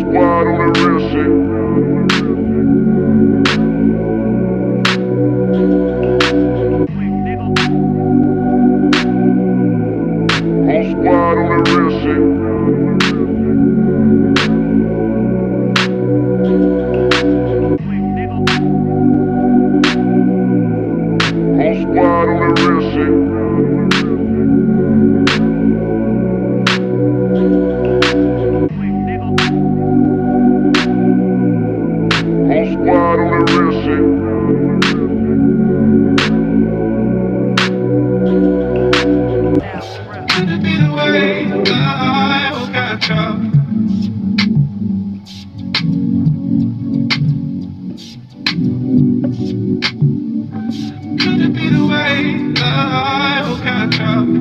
squad on that real shit. Whole squad on that real shit. Whole squad on that real shit. Whole squad on that real shit. Could it be the way life got dropped? Could it be the way life got dropped?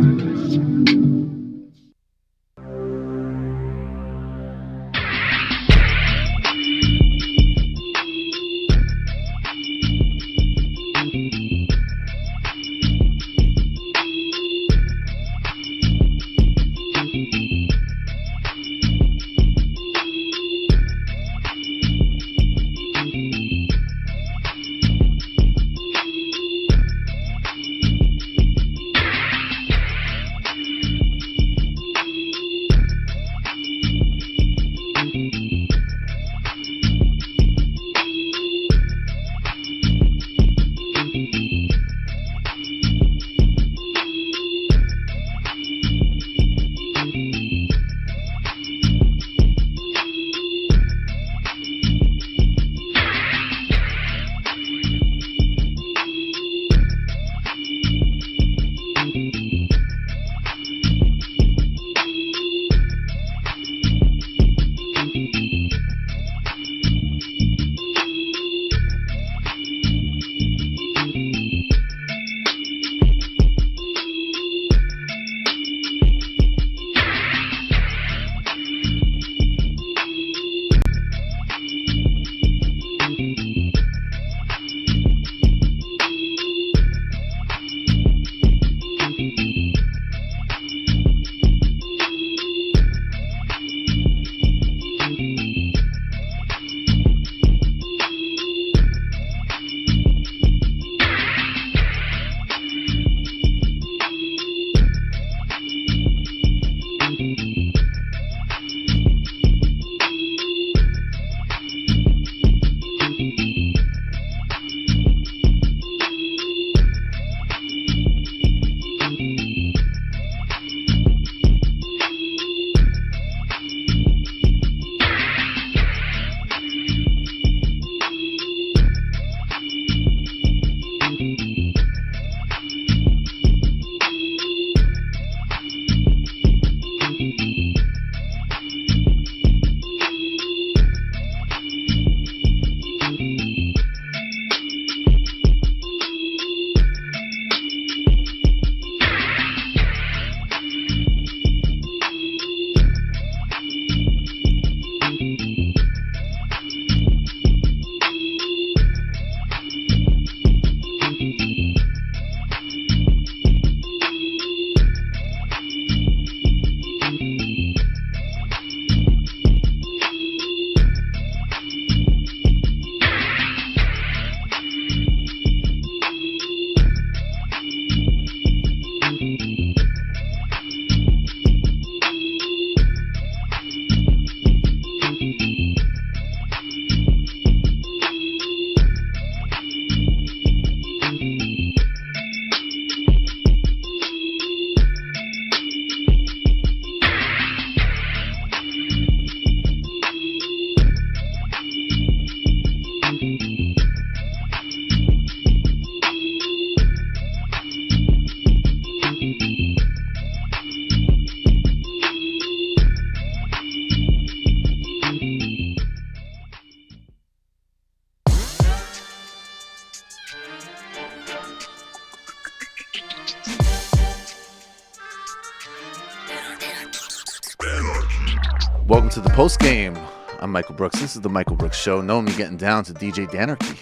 Welcome to the Postgame. I'm Michael Brooks. This is the Michael Brooks Show. Nomiki getting down to DJ Danarchy.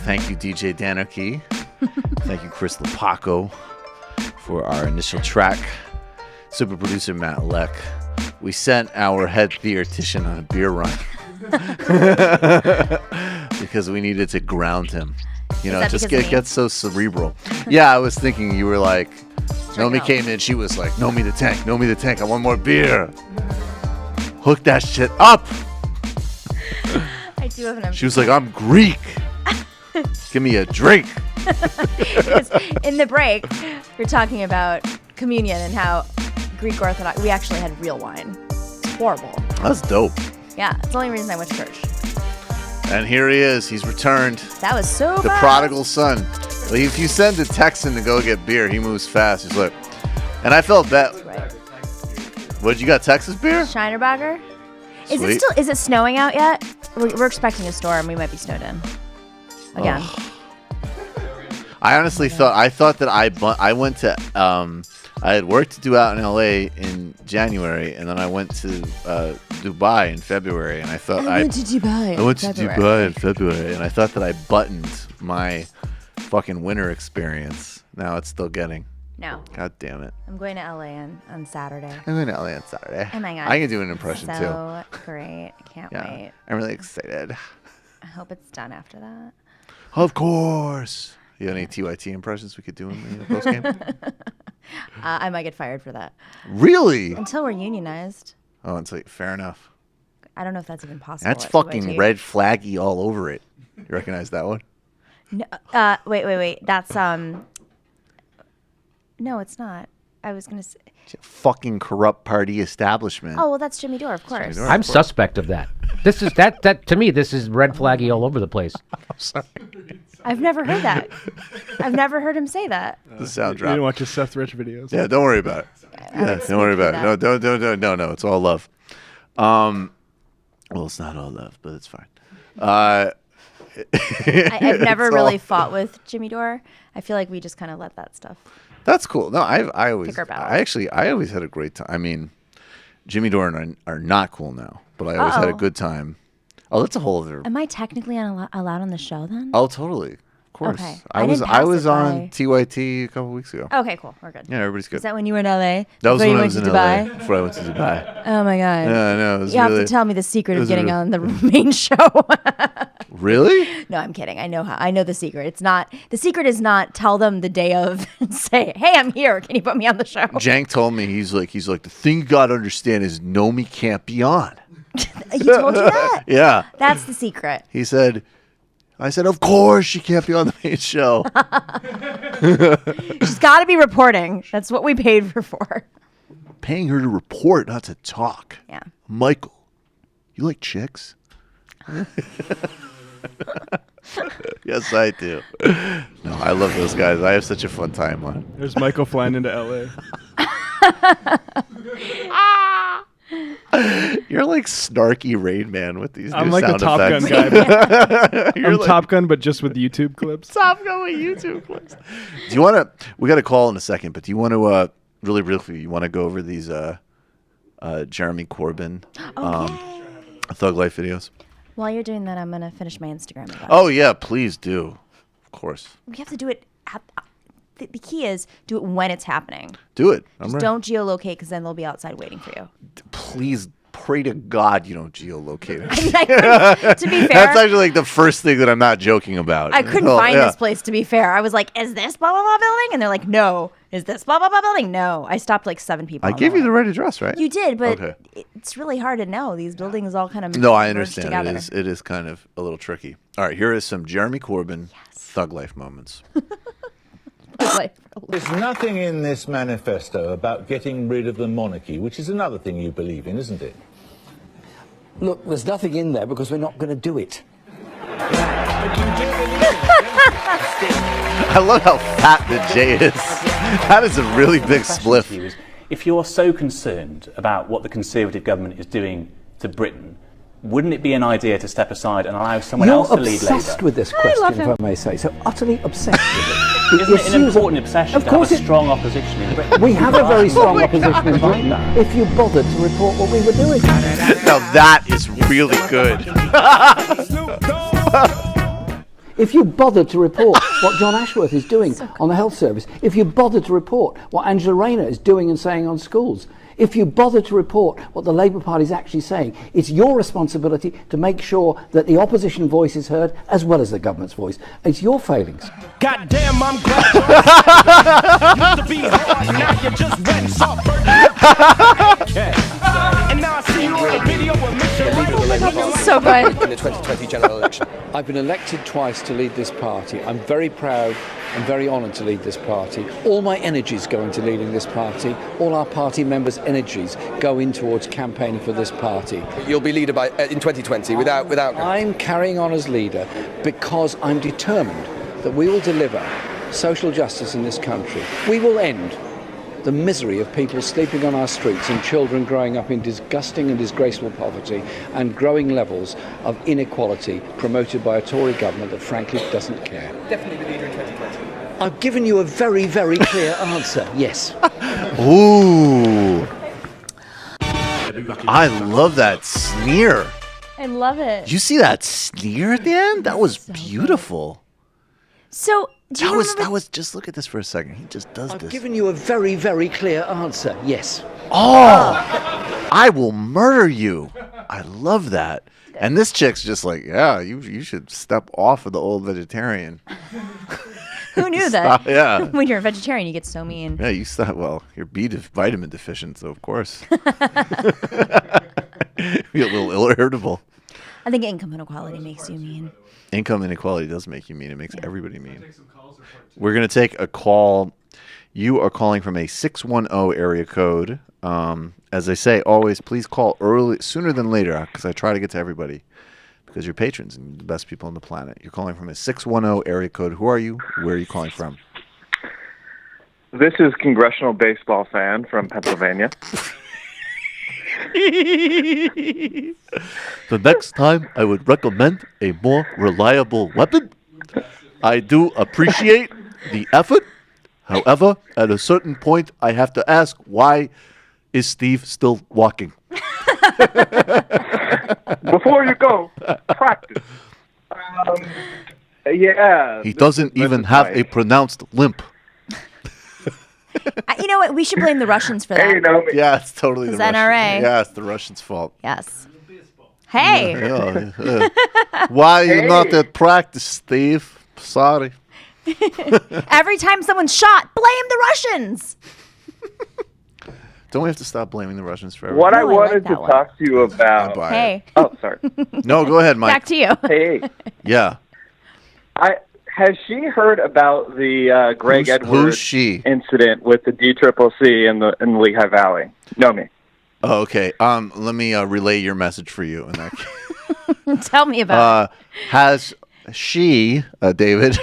Thank you, DJ Danarchy. Thank you, Chris Lepaco, for our initial track. Super producer Matt Leck. we sent our head theoretician on a beer run because we needed to ground him. You know, just gets so cerebral. Yeah, I was thinking you were like, Nomi came in, she was like, Nomi the tank, I want more beer. Hook that shit up. I do have an empty. She was like, I'm Greek. Give me a drink. Because in the break, we're talking about communion and how Greek Orthodox, we actually had real wine. It's horrible. That's dope. Yeah, it's the only reason I went to church. And here he is. He's returned. That was so The fast. prodigal son. If you send a Texan to go get beer, he moves fast. He's like, and I felt bad. Right. What, you got Texas beer? Scheinerbacher. Sweet. Is it snowing out yet? We're expecting a storm. We might be snowed in. Again. Oh. I honestly thought that I went to I had work to do out in LA in January, and then I went to Dubai in February, and I thought I went to Dubai in February, and I thought that I buttoned my fucking winter experience. Now it's still getting. No. God damn it. I'm going to LA on Saturday. I'm going to LA on Saturday. Oh my God. I can do an impression too. So great. I can't wait. I'm really excited. I hope it's done after that. Of course. You have any TYT impressions we could do in the post game? I might get fired for that. Really? Until we're unionized. Oh, it's like, fair enough. I don't know if that's even possible. That's at fucking TYT. red flaggy all over it. You recognize that one? No, wait. That's No, it's not. I was gonna say. Fucking corrupt party establishment. Oh well, that's Jimmy Dore, of course. I'm suspect of that. This is that to me. This is red flaggy all over the place. I'm sorry. I've never heard that. I've never heard him say that. The sound You drop. didn't watch his Seth Rich videos. Yeah, don't worry about it. I would Don't worry speak for about it. that. No. It's all love. Well, it's not all love, but it's fine. I've never It's really all- fought with Jimmy Dore. I feel like we just kind of let that stuff. That's cool. No, I always, Pick our battles. I always had a great time. I mean, Jimmy Dore and I are not cool now, but I always had a Uh-oh. good time. Oh, that's a whole other. Am I technically allowed on the show then? Oh, totally. Of course. Okay. I I was didn't pass it on by- TYT a couple weeks ago. Okay, cool. We're good. Yeah, everybody's good. Is that when you were in LA? That was Before when you I went was to in Dubai? LA. Before I went to Dubai. Oh my God. Yeah, no, it was You have really, to tell me the secret it of was getting really- on the main show. Really? No, I'm kidding. I know the secret. It's not the secret is not tell them the day of and say, "Hey, I'm here. Can you put me on the show?" Jank told me he's like the thing you gotta understand is Nomi can't be on. He told you that? Yeah. That's the secret. He said, I said, of course she can't be on the main show. She's got to be reporting. That's what we paid her for. Paying her to report, not to talk. Yeah. Michael, you like chicks? Yes, I do. No, I love those guys. I have such a fun time on. There's Michael flying into LA. You're like snarky Rain Man with these I'm new like the sound Top Gun effects. guy. You're I'm like Top Gun, but just with YouTube clips. Top Gun with YouTube clips. Do you want to? We got a call in a second, but do you want to really briefly? You want to go over these Jeremy Corbyn Thug Life videos? While you're doing that, I'm going to finish my Instagram account. Oh yeah, please do. Of course, We have to do it at the key is do it when it's happening. do it. Just don't geolocate because then they'll be outside waiting for you. Please pray to God you don't geolocate it. To be fair, That's actually like the first thing that I'm not joking about. I couldn't Oh, find yeah. this place, to be fair. I was like, is this blah, blah, blah building? And they're like, no. Is this blah, blah, blah building? No. I stopped like 7 people. I on gave you way. the right address, right? You did, but Okay. it's really hard to know. These buildings all kind of No, I merge understand. together. It is kind of a little tricky. All right, here is some Jeremy Corbyn Thug Life moments. Like, There's nothing in this manifesto about getting rid of the monarchy, which is another thing you believe in, isn't it? Look, there's nothing in there because we're not going to do it. I love how fat the J is. That is a really big spliff. If you're so concerned about what the Conservative government is doing to Britain, wouldn't it be an idea to step aside and allow someone else You're to lead Labour? obsessed with this question, if I may say so. Utterly obsessed with it. Isn't it an important obsession Of to have course a strong opposition in Britain? We have a very strong opposition in Britain. If you bothered to report what we were doing. Now that is really good. If you bothered to report what John Ashworth is doing on the health service, if you bothered to report what Angela Rayner is doing and saying on schools, If you bother to report what the Labour Party is actually saying, it's your responsibility to make sure that the opposition voice is heard as well as the government's voice. It's your failings. God damn, I'm glad used to be hard, now you just wet and soft. And now I see you on a video with Mr. So good. In the 2020 general election. I've been elected twice to lead this party. I'm very proud and very honoured to lead this party. All my energies go into leading this party. All our party members' energies go in towards campaigning for this party. You'll be leader in 2020 without. I'm carrying on as leader because I'm determined that we will deliver social justice in this country. We will end the misery of people sleeping on our streets and children growing up in disgusting and disgraceful poverty and growing levels of inequality promoted by a Tory government that frankly doesn't care. Definitely the leader in 2020. I've given you a very, very clear answer, yes. Ooh. I love that sneer. I love it. You see that sneer at the end? That was beautiful. So, do you remember? That was just look at this for a second. He just does I've this. given you a very, very clear answer, yes. Oh, I will murder you. I love that. And this chick's just like, yeah, you should step off of the old vegetarian. Who knew that? Yeah. When you're a vegetarian, you get so mean. Yeah, you stop. Well, you're vitamin deficient, so of course. Be a little irritable. I think income inequality makes you mean. Income inequality does make you mean. It makes everybody mean. We're going to take a call. You are calling from a 610 area code. As I say, always, please call sooner than later, because I try to get to everybody, because you're patrons and you're the best people on the planet. You're calling from a 610 area code. Who are you? Where are you calling from? This is Congressional Baseball Fan from Pennsylvania. The next time I would recommend a more reliable weapon. I do appreciate the effort. However, at a certain point, I have to ask, why is Steve still walking? Before you go, practice. Yeah. He doesn't even have a pronounced limp. You know what? We should blame the Russians for that. Hey, Nomiki. Yeah, it's totally the It's Russians. NRA. Yeah, it's the Russians' fault. Yes. Hey. Why are you not at practice, Steve? Sorry. Every time someone's shot, blame the Russians. Don't we have to stop blaming the Russians for everything? What I wanted to talk to you about. Hey. Oh, sorry. No, go ahead, Mike. Back to you. Hey. Yeah. Has she heard about the Greg Edwards incident with the DCCC in the Lehigh Valley? No, me. Oh, okay. Let me relay your message for you in that case. Tell me about it. Has she, David,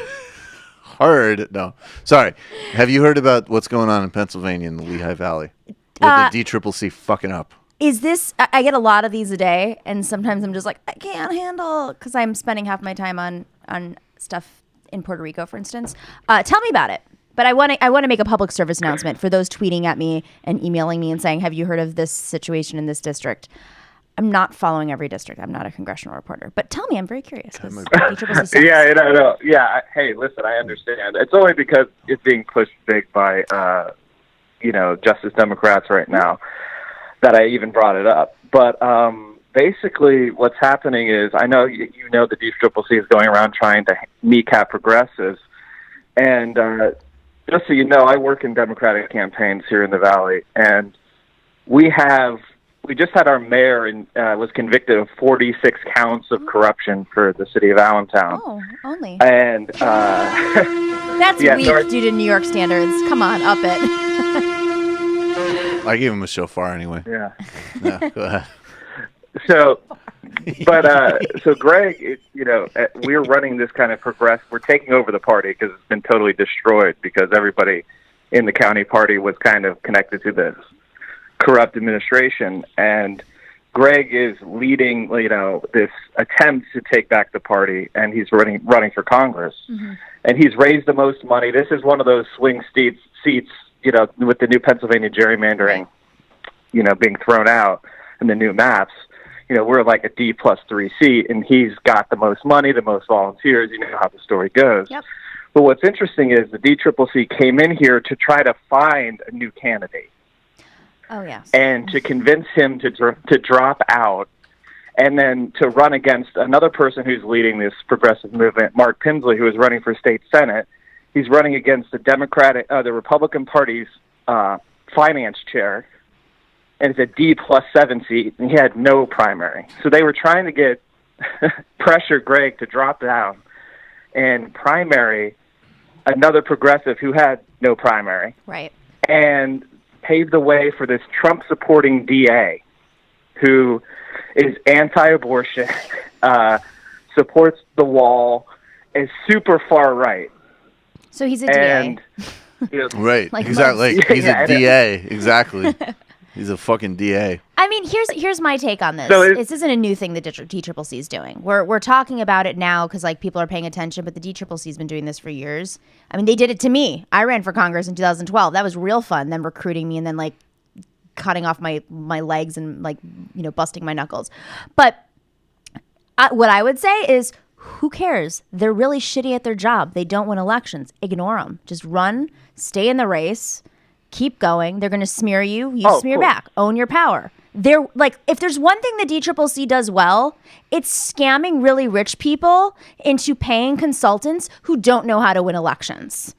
heard? No, sorry. Have you heard about what's going on in Pennsylvania in the Lehigh Valley with the DCCC fucking up? Is this? I get a lot of these a day, and sometimes I'm just like, I can't handle, because I'm spending half my time on stuff in Puerto Rico, for instance. Tell me about it. But I want to make a public service announcement for those tweeting at me and emailing me and saying, have you heard of this situation in this district? I'm not following every district. I'm not a congressional reporter. But tell me, I'm very curious. Yeah. Hey, listen, I understand. It's only because it's being pushed big by, Justice Democrats right now that I even brought it up. But basically what's happening is, I know the DCCC is going around trying to kneecap progressives. And just so you know, I work in Democratic campaigns here in the Valley, and we just had our mayor was convicted of 46 counts of corruption for the city of Allentown. Oh, only. And that's weak due to New York standards. Come on, up it. I gave him a shofar anyway. Yeah. Yeah, go ahead. So Greg, we're running this kind of we're taking over the party because it's been totally destroyed because everybody in the county party was kind of connected to this corrupt administration. And Greg is leading, this attempt to take back the party, and he's running for Congress. Mm-hmm. And he's raised the most money. This is one of those swing seats, with the new Pennsylvania gerrymandering, being thrown out and the new maps. We're like a D+3 seat, and he's got the most money, the most volunteers. You know how the story goes. Yep. But what's interesting is the DCCC came in here to try to find a new candidate. Oh, yes. And to convince him to drop out, and then to run against another person who's leading this progressive movement, Mark Pinsley, who is running for state senate. He's running against the Republican Party's finance chair, and it's a D+7 seat, and he had no primary. So they were trying to get pressure Greg to drop down and primary another progressive who had no primary. Right. And pave the way for this Trump-supporting DA who is anti-abortion, supports the wall, is super far right. So he's a and, DA. Right. Like exactly. most. He's Yeah, a DA. Exactly. He's a fucking DA. I mean, here's my take on this. So this isn't a new thing the DCCC is doing. We're talking about it now because like people are paying attention, but the DCCC has been doing this for years. I mean, they did it to me. I ran for Congress in 2012. That was real fun. Them recruiting me and then like cutting off my legs and like busting my knuckles. But what I would say is, who cares? They're really shitty at their job. They don't win elections. Ignore them. Just run, stay in the race. Keep going. They're going to smear you. You smear back. Own your power. They're like, if there's one thing the DCCC does well, it's scamming really rich people into paying consultants who don't know how to win elections.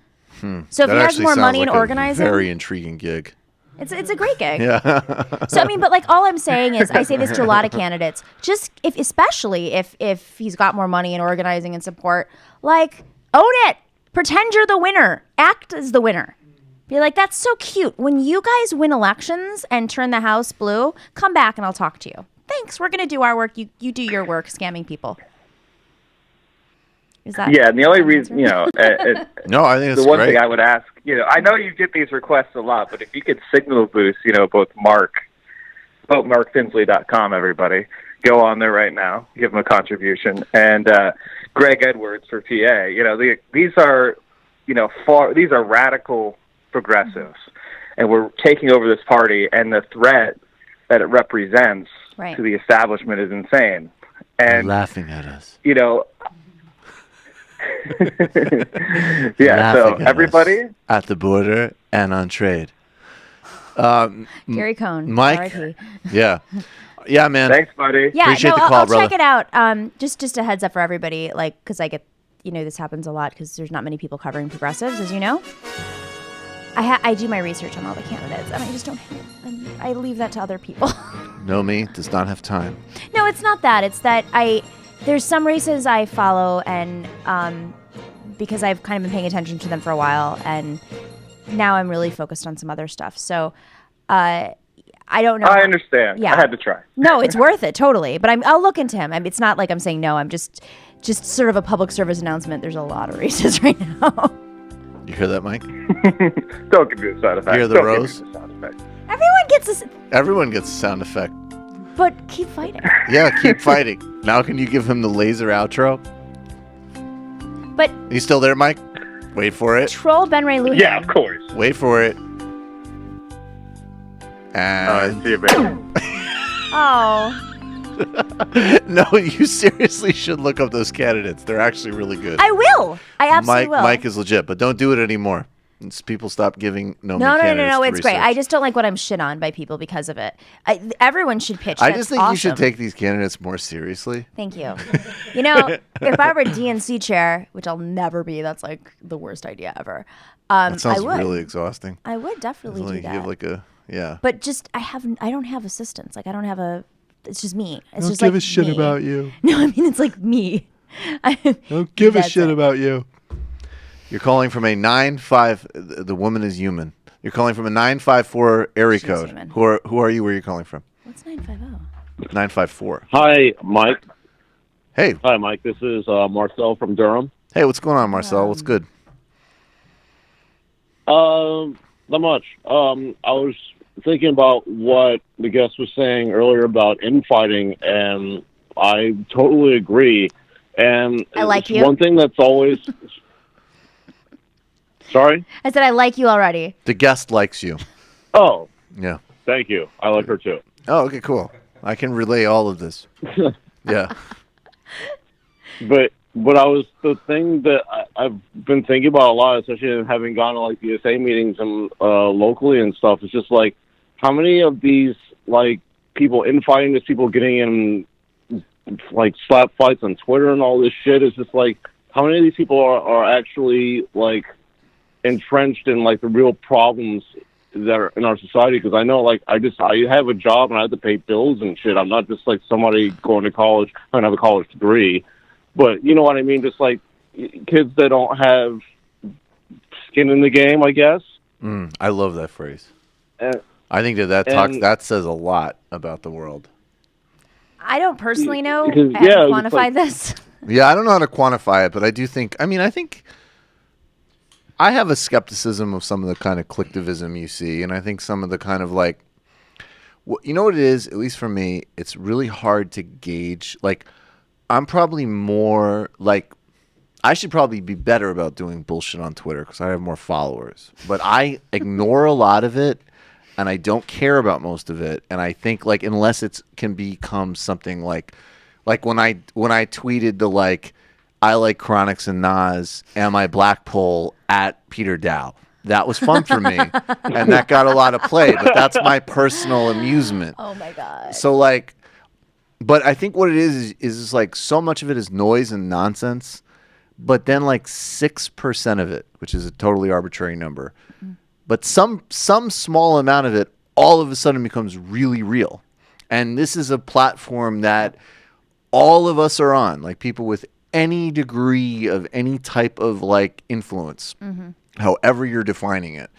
So if he has more money in organizing, very intriguing gig. it's a great gig. Yeah. So I mean, but like all I'm saying is, I say this to a lot of candidates. Just especially if he's got more money in organizing and support, like own it. Pretend you're the winner. Act as the winner. Be like, that's so cute. When you guys win elections and turn the house blue, come back and I'll talk to you. Thanks. We're going to do our work. You do your work scamming people. Is that? Yeah, and the only reason, No, I think it's the one great. thing I would ask, I know you get these requests a lot, but if you could signal boost, vote MarkFinsley.com, everybody. Go on there right now. Give him a contribution. And Greg Edwards for PA. These are, these are radical progressives, and we're taking over this party, and the threat that it represents to the establishment is insane. And laughing at us. Yeah, so Laughing at everybody us at the border and on trade. Gary Cohn, Mike. RIP. Yeah, yeah, man. Thanks, buddy. Yeah, Appreciate no, the call, I'll brother. check it out. Just a heads up for everybody, like, because I get, this happens a lot because there's not many people covering progressives, as you know. I do my research on all the candidates, and I just don't. I leave that to other people. Nomiki does not have time. No, it's not that. It's that there's some races I follow, and because I've kind of been paying attention to them for a while, and now I'm really focused on some other stuff. So I don't know. I understand. Yeah. I had to try. No, it's worth it, totally. But I'll look into him. It's not like I'm saying no. I'm just sort of a public service announcement. There's a lot of races right now. You hear that, Mike? Don't give me the sound effect. Hear the Don't rose? Give me the sound effect. Everyone gets this, Everyone gets a sound effect. but keep fighting. Yeah, keep fighting. Now can you give him the laser outro? But You still there, Mike? Wait for it. troll Ben Ray Lujan. Yeah, of course. Wait for it. All right, And see you, baby. Oh, no, you seriously should look up those candidates. They're actually really good. I will. I absolutely will. Mike is legit, but don't do it anymore. People stop giving No, candidates it's the great. I research. just don't like what I'm shit on by people because of it. Everyone should pitch. I That's just think you should awesome. take these candidates more seriously. Thank you. If I were a DNC chair, which I'll never be, that's like the worst idea ever. That sounds I would. really exhausting. I would definitely do Like, that. give like a yeah. But just I don't have assistants. Like I don't have a. It's just me. It's Don't just give like a shit me. about you. No, I mean it's like me. Don't give a That's shit it. about you. You're calling from a 9-5. The woman is human. You're calling from a 954 area She's code. human. Who are you? Where are you calling from? What's 950? 954. Hi, Mike. Hey, Hi, Mike. This is Marcel from Durham. hey, what's going on, Marcel? What's good? Not much. I was thinking about what the guest was saying earlier about infighting, and I totally agree. And I like it's you. One thing that's always... Sorry? I said I like you already. The guest likes you. Oh, Yeah. thank you. I like her, too. Oh, okay, cool. I can relay all of this. Yeah. But the thing that I've been thinking about a lot, especially having gone to like the SA meetings and locally and stuff, is just like how many of these like people infighting, these people getting in like slap fights on Twitter and all this shit is just like, how many of these people are actually like entrenched in like the real problems that are in our society? Because I know, like, I have a job and I have to pay bills and shit. I'm not just like somebody going to college. I don't have a college degree, but you know what I mean. Just like kids that don't have skin in the game, I guess. I love that phrase. And, I think that says a lot about the world. I don't personally know Because, how to yeah, it's quantify like- this. Yeah, I don't know how to quantify it, but I do think. I mean, I think I have a skepticism of some of the kind of collectivism you see, and I think some of the kind of like, you know what it is. At least for me, it's really hard to gauge. Like, I'm probably more like, I should probably be better about doing bullshit on Twitter because I have more followers, but I ignore a lot of it. And I don't care about most of it. And I think like unless it can become something like when I tweeted the like I like Chronics and Nas and my Black poll at Peter Dow. That was fun for me. And that got a lot of play, but that's my personal amusement. Oh my God. So like, but I think what it is like so much of it is noise and nonsense, but then like 6% of it, which is a totally arbitrary number, but some small amount of it all of a sudden becomes really real. And this is a platform that all of us are on, like people with any degree of any type of like influence, however you're defining it,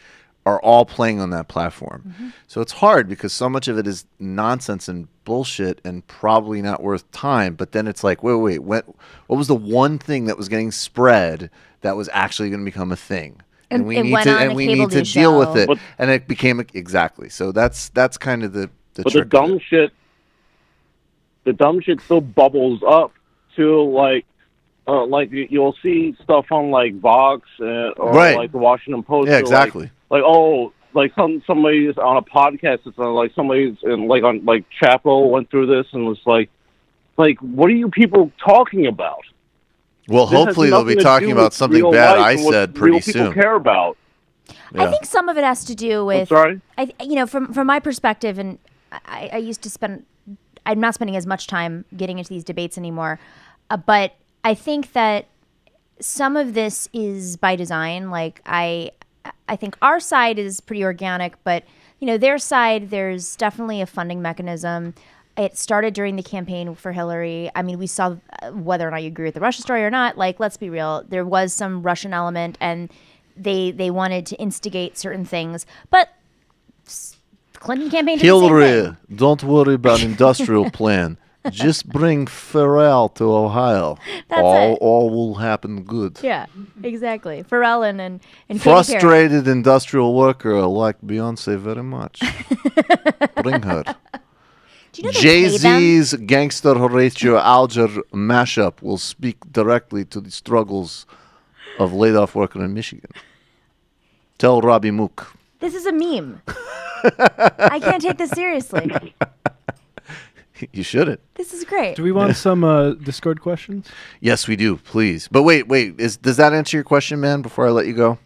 are all playing on that platform. So it's hard because so much of it is nonsense and bullshit and probably not worth time. But then it's like, wait, what was the one thing that was getting spread that was actually going to become a thing? And we need to deal with it. And it became exactly. So that's kind of the but trick. the dumb shit still bubbles up to like you'll see stuff on like Vox or like the Washington Post. Yeah, exactly. Like somebody's on a podcast. It's like somebody's on like Chapo went through this and was like, what are you people talking about? Well, This has hopefully they'll be nothing to talking do about with something real bad life I and what said pretty real people soon. care about. I think some of it has to do with. I'm sorry? From my perspective, and I used to spend. I'm not spending as much time getting into these debates anymore, but I think that some of this is by design. Like I think our side is pretty organic, but their side, there's definitely a funding mechanism. It started during the campaign for Hillary. I mean, we saw whether or not you agree with the Russia story or not. Like, let's be real. There was some Russian element, and they wanted to instigate certain things. But the Clinton campaign did the same Hillary, thing. don't worry about industrial plan. Just bring Pharrell to Ohio. That's it. All will happen good. Yeah, exactly. Pharrell and Katy Perry. Frustrated industrial worker like Beyonce very much. Bring her. Do you know they pay them? Jay-Z's Gangster Horatio Alger mashup will speak directly to the struggles of laid-off worker in Michigan. Tell Robbie Mook. This is a meme. I can't take this seriously. You shouldn't. This is great. Do we want some Discord questions? Yes, we do. Please. But wait. Does that answer your question, man? Before I let you go.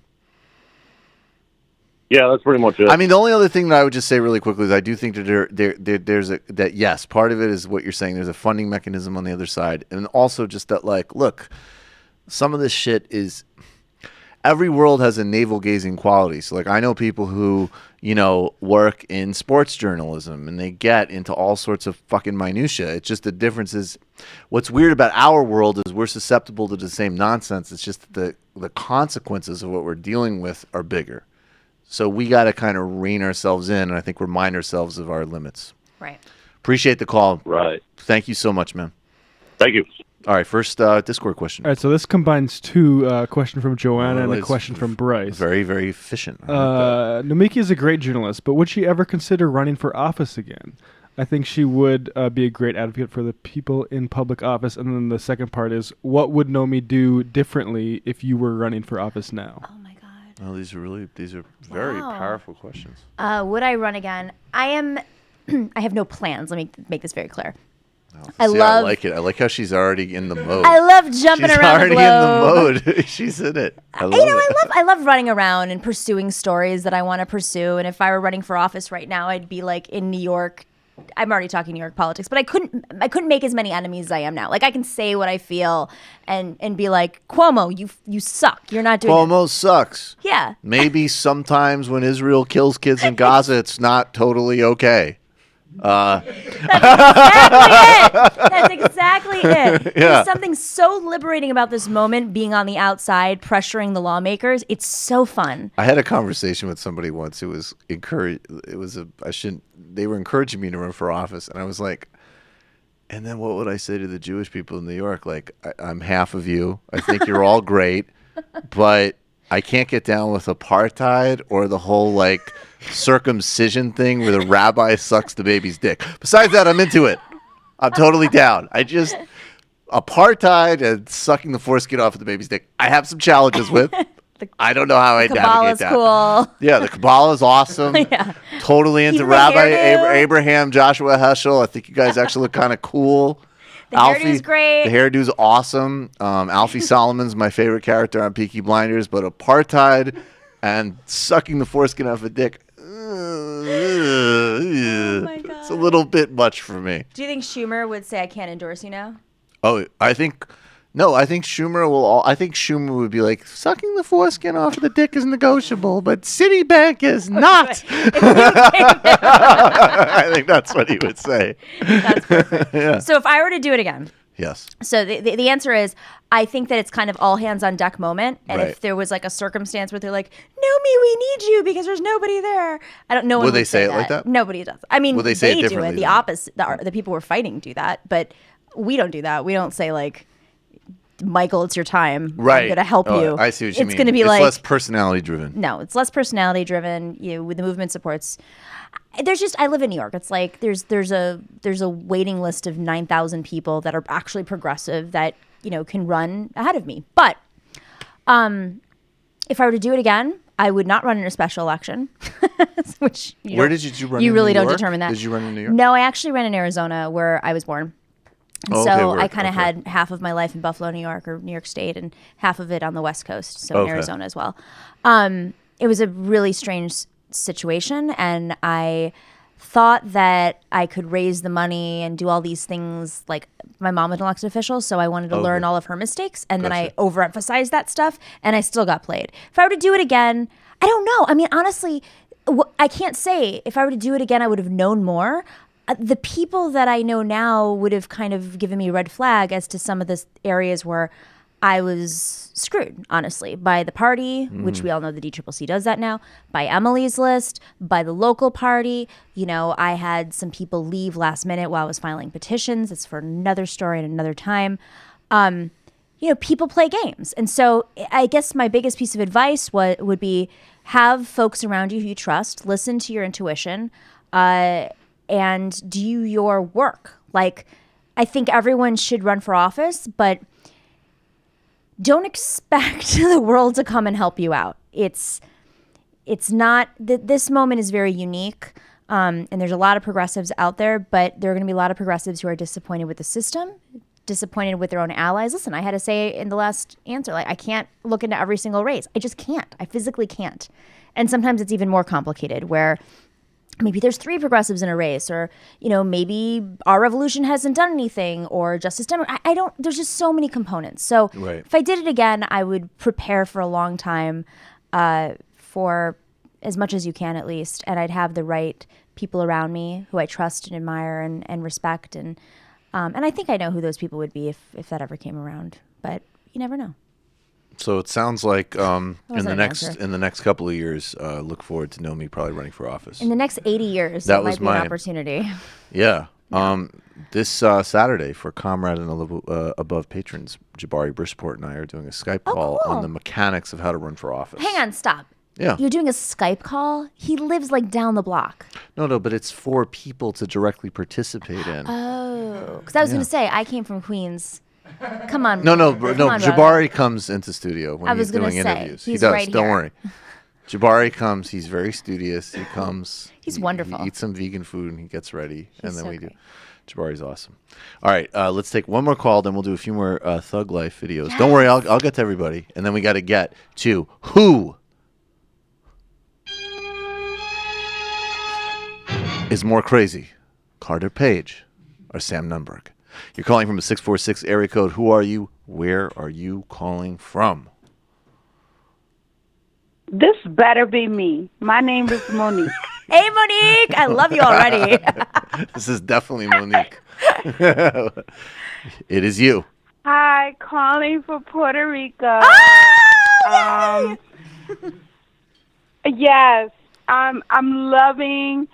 Yeah, that's pretty much it. I mean, the only other thing that I would just say really quickly is I do think that yes, part of it is what you're saying. There's a funding mechanism on the other side, and also just that, like, look, some of this shit is. Every world has a navel-gazing quality. So, like, I know people who, work in sports journalism, and they get into all sorts of fucking minutia. It's just the difference is, what's weird about our world is we're susceptible to the same nonsense. It's just the consequences of what we're dealing with are bigger. So we got to kind of rein ourselves in, and I think remind ourselves of our limits. Right. Appreciate the call. Right. Thank you so much, man. Thank you. All right, first Discord question. All right, so this combines two, a question from Joanna and a it's question from Bryce. Very, very efficient. I like that. Nomiki is a great journalist, but would she ever consider running for office again? I think she would be a great advocate for the people in public office. And then the second part is, what would Nomi do differently if you were running for office now? Oh my God. Oh, these are very powerful questions. Would I run again? I have no plans. Let me make this very clear. I love. I like it. I like how she's already in the mode. I love jumping she's around already the globe. in the mode. She's in it. I love You know, it. I love running around and pursuing stories that I want to pursue. And if I were running for office right now, I'd be like in New York. I'm already talking New York politics, but I couldn't make as many enemies as I am now. Like I can say what I feel and be like, Cuomo, you suck. You're not doing Cuomo sucks. Yeah. Maybe sometimes when Israel kills kids in Gaza, it's not totally okay. That's exactly it. Yeah. There's something so liberating about this moment, being on the outside, pressuring the lawmakers. It's so fun. I had a conversation with somebody once who was they were encouraging me to run for office, and I was like, and then what would I say to the Jewish people in New York? Like, I'm half of you. I think you're all great, but I can't get down with apartheid or the whole like circumcision thing where the rabbi sucks the baby's dick. Besides that, I'm into it. I'm totally down. Apartheid and sucking the foreskin off of the baby's dick, I have some challenges with. I don't know how I navigate that. Kabbalah's cool. Yeah, the Kabbalah is awesome. Yeah. Totally into Even the Rabbi hairdo. Abraham Joshua Heschel. I think you guys actually look kind of cool. The hairdo's great. The hairdo's awesome. Alfie Solomon's my favorite character on Peaky Blinders, but apartheid and sucking the foreskin off a dick, it's a little bit much for me. Do you think Schumer would say, I can't endorse you now? Oh, I think Schumer would be like, sucking the foreskin off of the dick is negotiable, but Citibank is not. I think that's what he would say. That's perfect. Yeah. So if I were to do it again. Yes. So the answer is, I think that it's kind of all hands on deck moment. And Right. if there was like a circumstance where they're like, Nomi, we need you because there's nobody there. No one Would they would say it like that? Nobody does. I mean, Would they say it do differently it. The then? opposite. The people we're fighting do that. But we don't do that. We don't say like, Michael, it's your time. Right. I'm going to help you. I see what you mean. It's going to be it's like less personality driven. No, it's less personality driven. With the movement supports. I live in New York. It's like there's a waiting list of 9,000 people that are actually progressive that can run ahead of me. But if I were to do it again, I would not run in a special election. Which Where did you run? You in really New don't York? determine that. Did you run in New York? No, I actually ran in Arizona, where I was born. And Oh, so okay, I word. kind of Okay. had half of my life in Buffalo, New York, or New York State, and half of it on the West Coast, so in Okay. Arizona as well. It was a really strange situation, and I thought that I could raise the money and do all these things. Like, my mom was an elected official, so I wanted to Okay. learn all of her mistakes, and then I Gotcha. overemphasized that stuff, and I still got played. If I were to do it again, I don't know. I mean, honestly, I can't say. If I were to do it again, I would have known more. The people that I know now would have kind of given me a red flag as to some of the areas where I was screwed, honestly, by the party, which we all know the DCCC does that now, by Emily's List, by the local party. I had some people leave last minute while I was filing petitions. It's for another story and another time. People play games. And so I guess my biggest piece of advice would be have folks around you who you trust, listen to your intuition, and do your work. Like, I think everyone should run for office, but don't expect the world to come and help you out. It's not, this moment is very unique, and there's a lot of progressives out there, but there are going to be a lot of progressives who are disappointed with the system, disappointed with their own allies. Listen, I had to say in the last answer, like, I can't look into every single race. I just can't. I physically can't. And sometimes it's even more complicated, where maybe there's 3 progressives in a race, or, maybe our revolution hasn't done anything, or Justice Democrat. There's just so many components. So Right. if I did it again, I would prepare for a long time, for as much as you can, at least. And I'd have the right people around me who I trust and admire and respect. And I think I know who those people would be if that ever came around, but you never know. So it sounds like in wasn't an the next couple of years, look forward to Nomi probably running for office. In the next 80 years, That that was might be an mine. opportunity. Yeah. This Saturday for Comrade and Above patrons, Jabari Brisport and I are doing a Skype call cool. on the mechanics of how to run for office. Hang on, stop. Yeah. You're doing a Skype call? He lives like down the block. No, but it's for people to directly participate in. Oh, because I was going to say, I came from Queens. Come on. No, Come on, brother. Jabari comes into studio when I he's was gonna doing say, interviews. he's He does. right Don't here. worry. Jabari comes. He's very studious. He comes. He's wonderful. He eats some vegan food and he gets ready, and then so we do. great. Jabari's awesome. All right, let's take one more call, then we'll do a few more Thug Life videos. Don't worry, I'll get to everybody, and then we got to get to who is more crazy, Carter Page or Sam Nunberg? You're calling from a 646 area code. Who are you? Where are you calling from? This better be me. My name is Monique. Hey, Monique. I love you already. This is definitely Monique. It is you. Hi, calling for Puerto Rico. Yes, I'm loving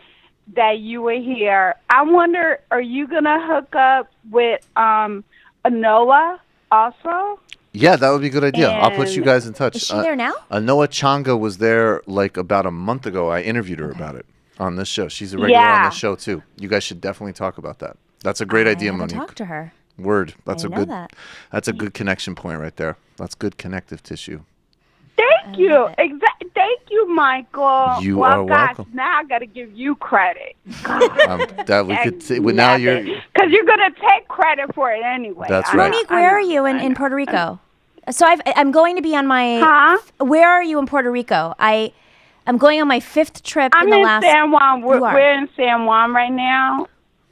that you were here. I wonder, are you gonna hook up with Anoa also? Yeah, that would be a good idea. I'll put you And- guys in touch. Is she there now? Noah Changa was there like about a month ago. I interviewed her about it on this show. She's a regular on Yeah. this show too. You guys should definitely talk about that. That's a great idea, I haven't Monique. talked to her. Word. That's I a know good. that. That's a good connection point right there. That's good connective tissue. Thank you. Thank you, Michael. You well, are gosh, welcome. now I got to give you credit. That we could say. Well, now you're. Because you're going to take credit for it anyway. That's I right. Monique, where are you in Puerto Rico? So I'm going to be on my. Where are you in Puerto Rico? I'm going on my 5th trip I'm in the in last. San Juan. You are. We're in San Juan right now.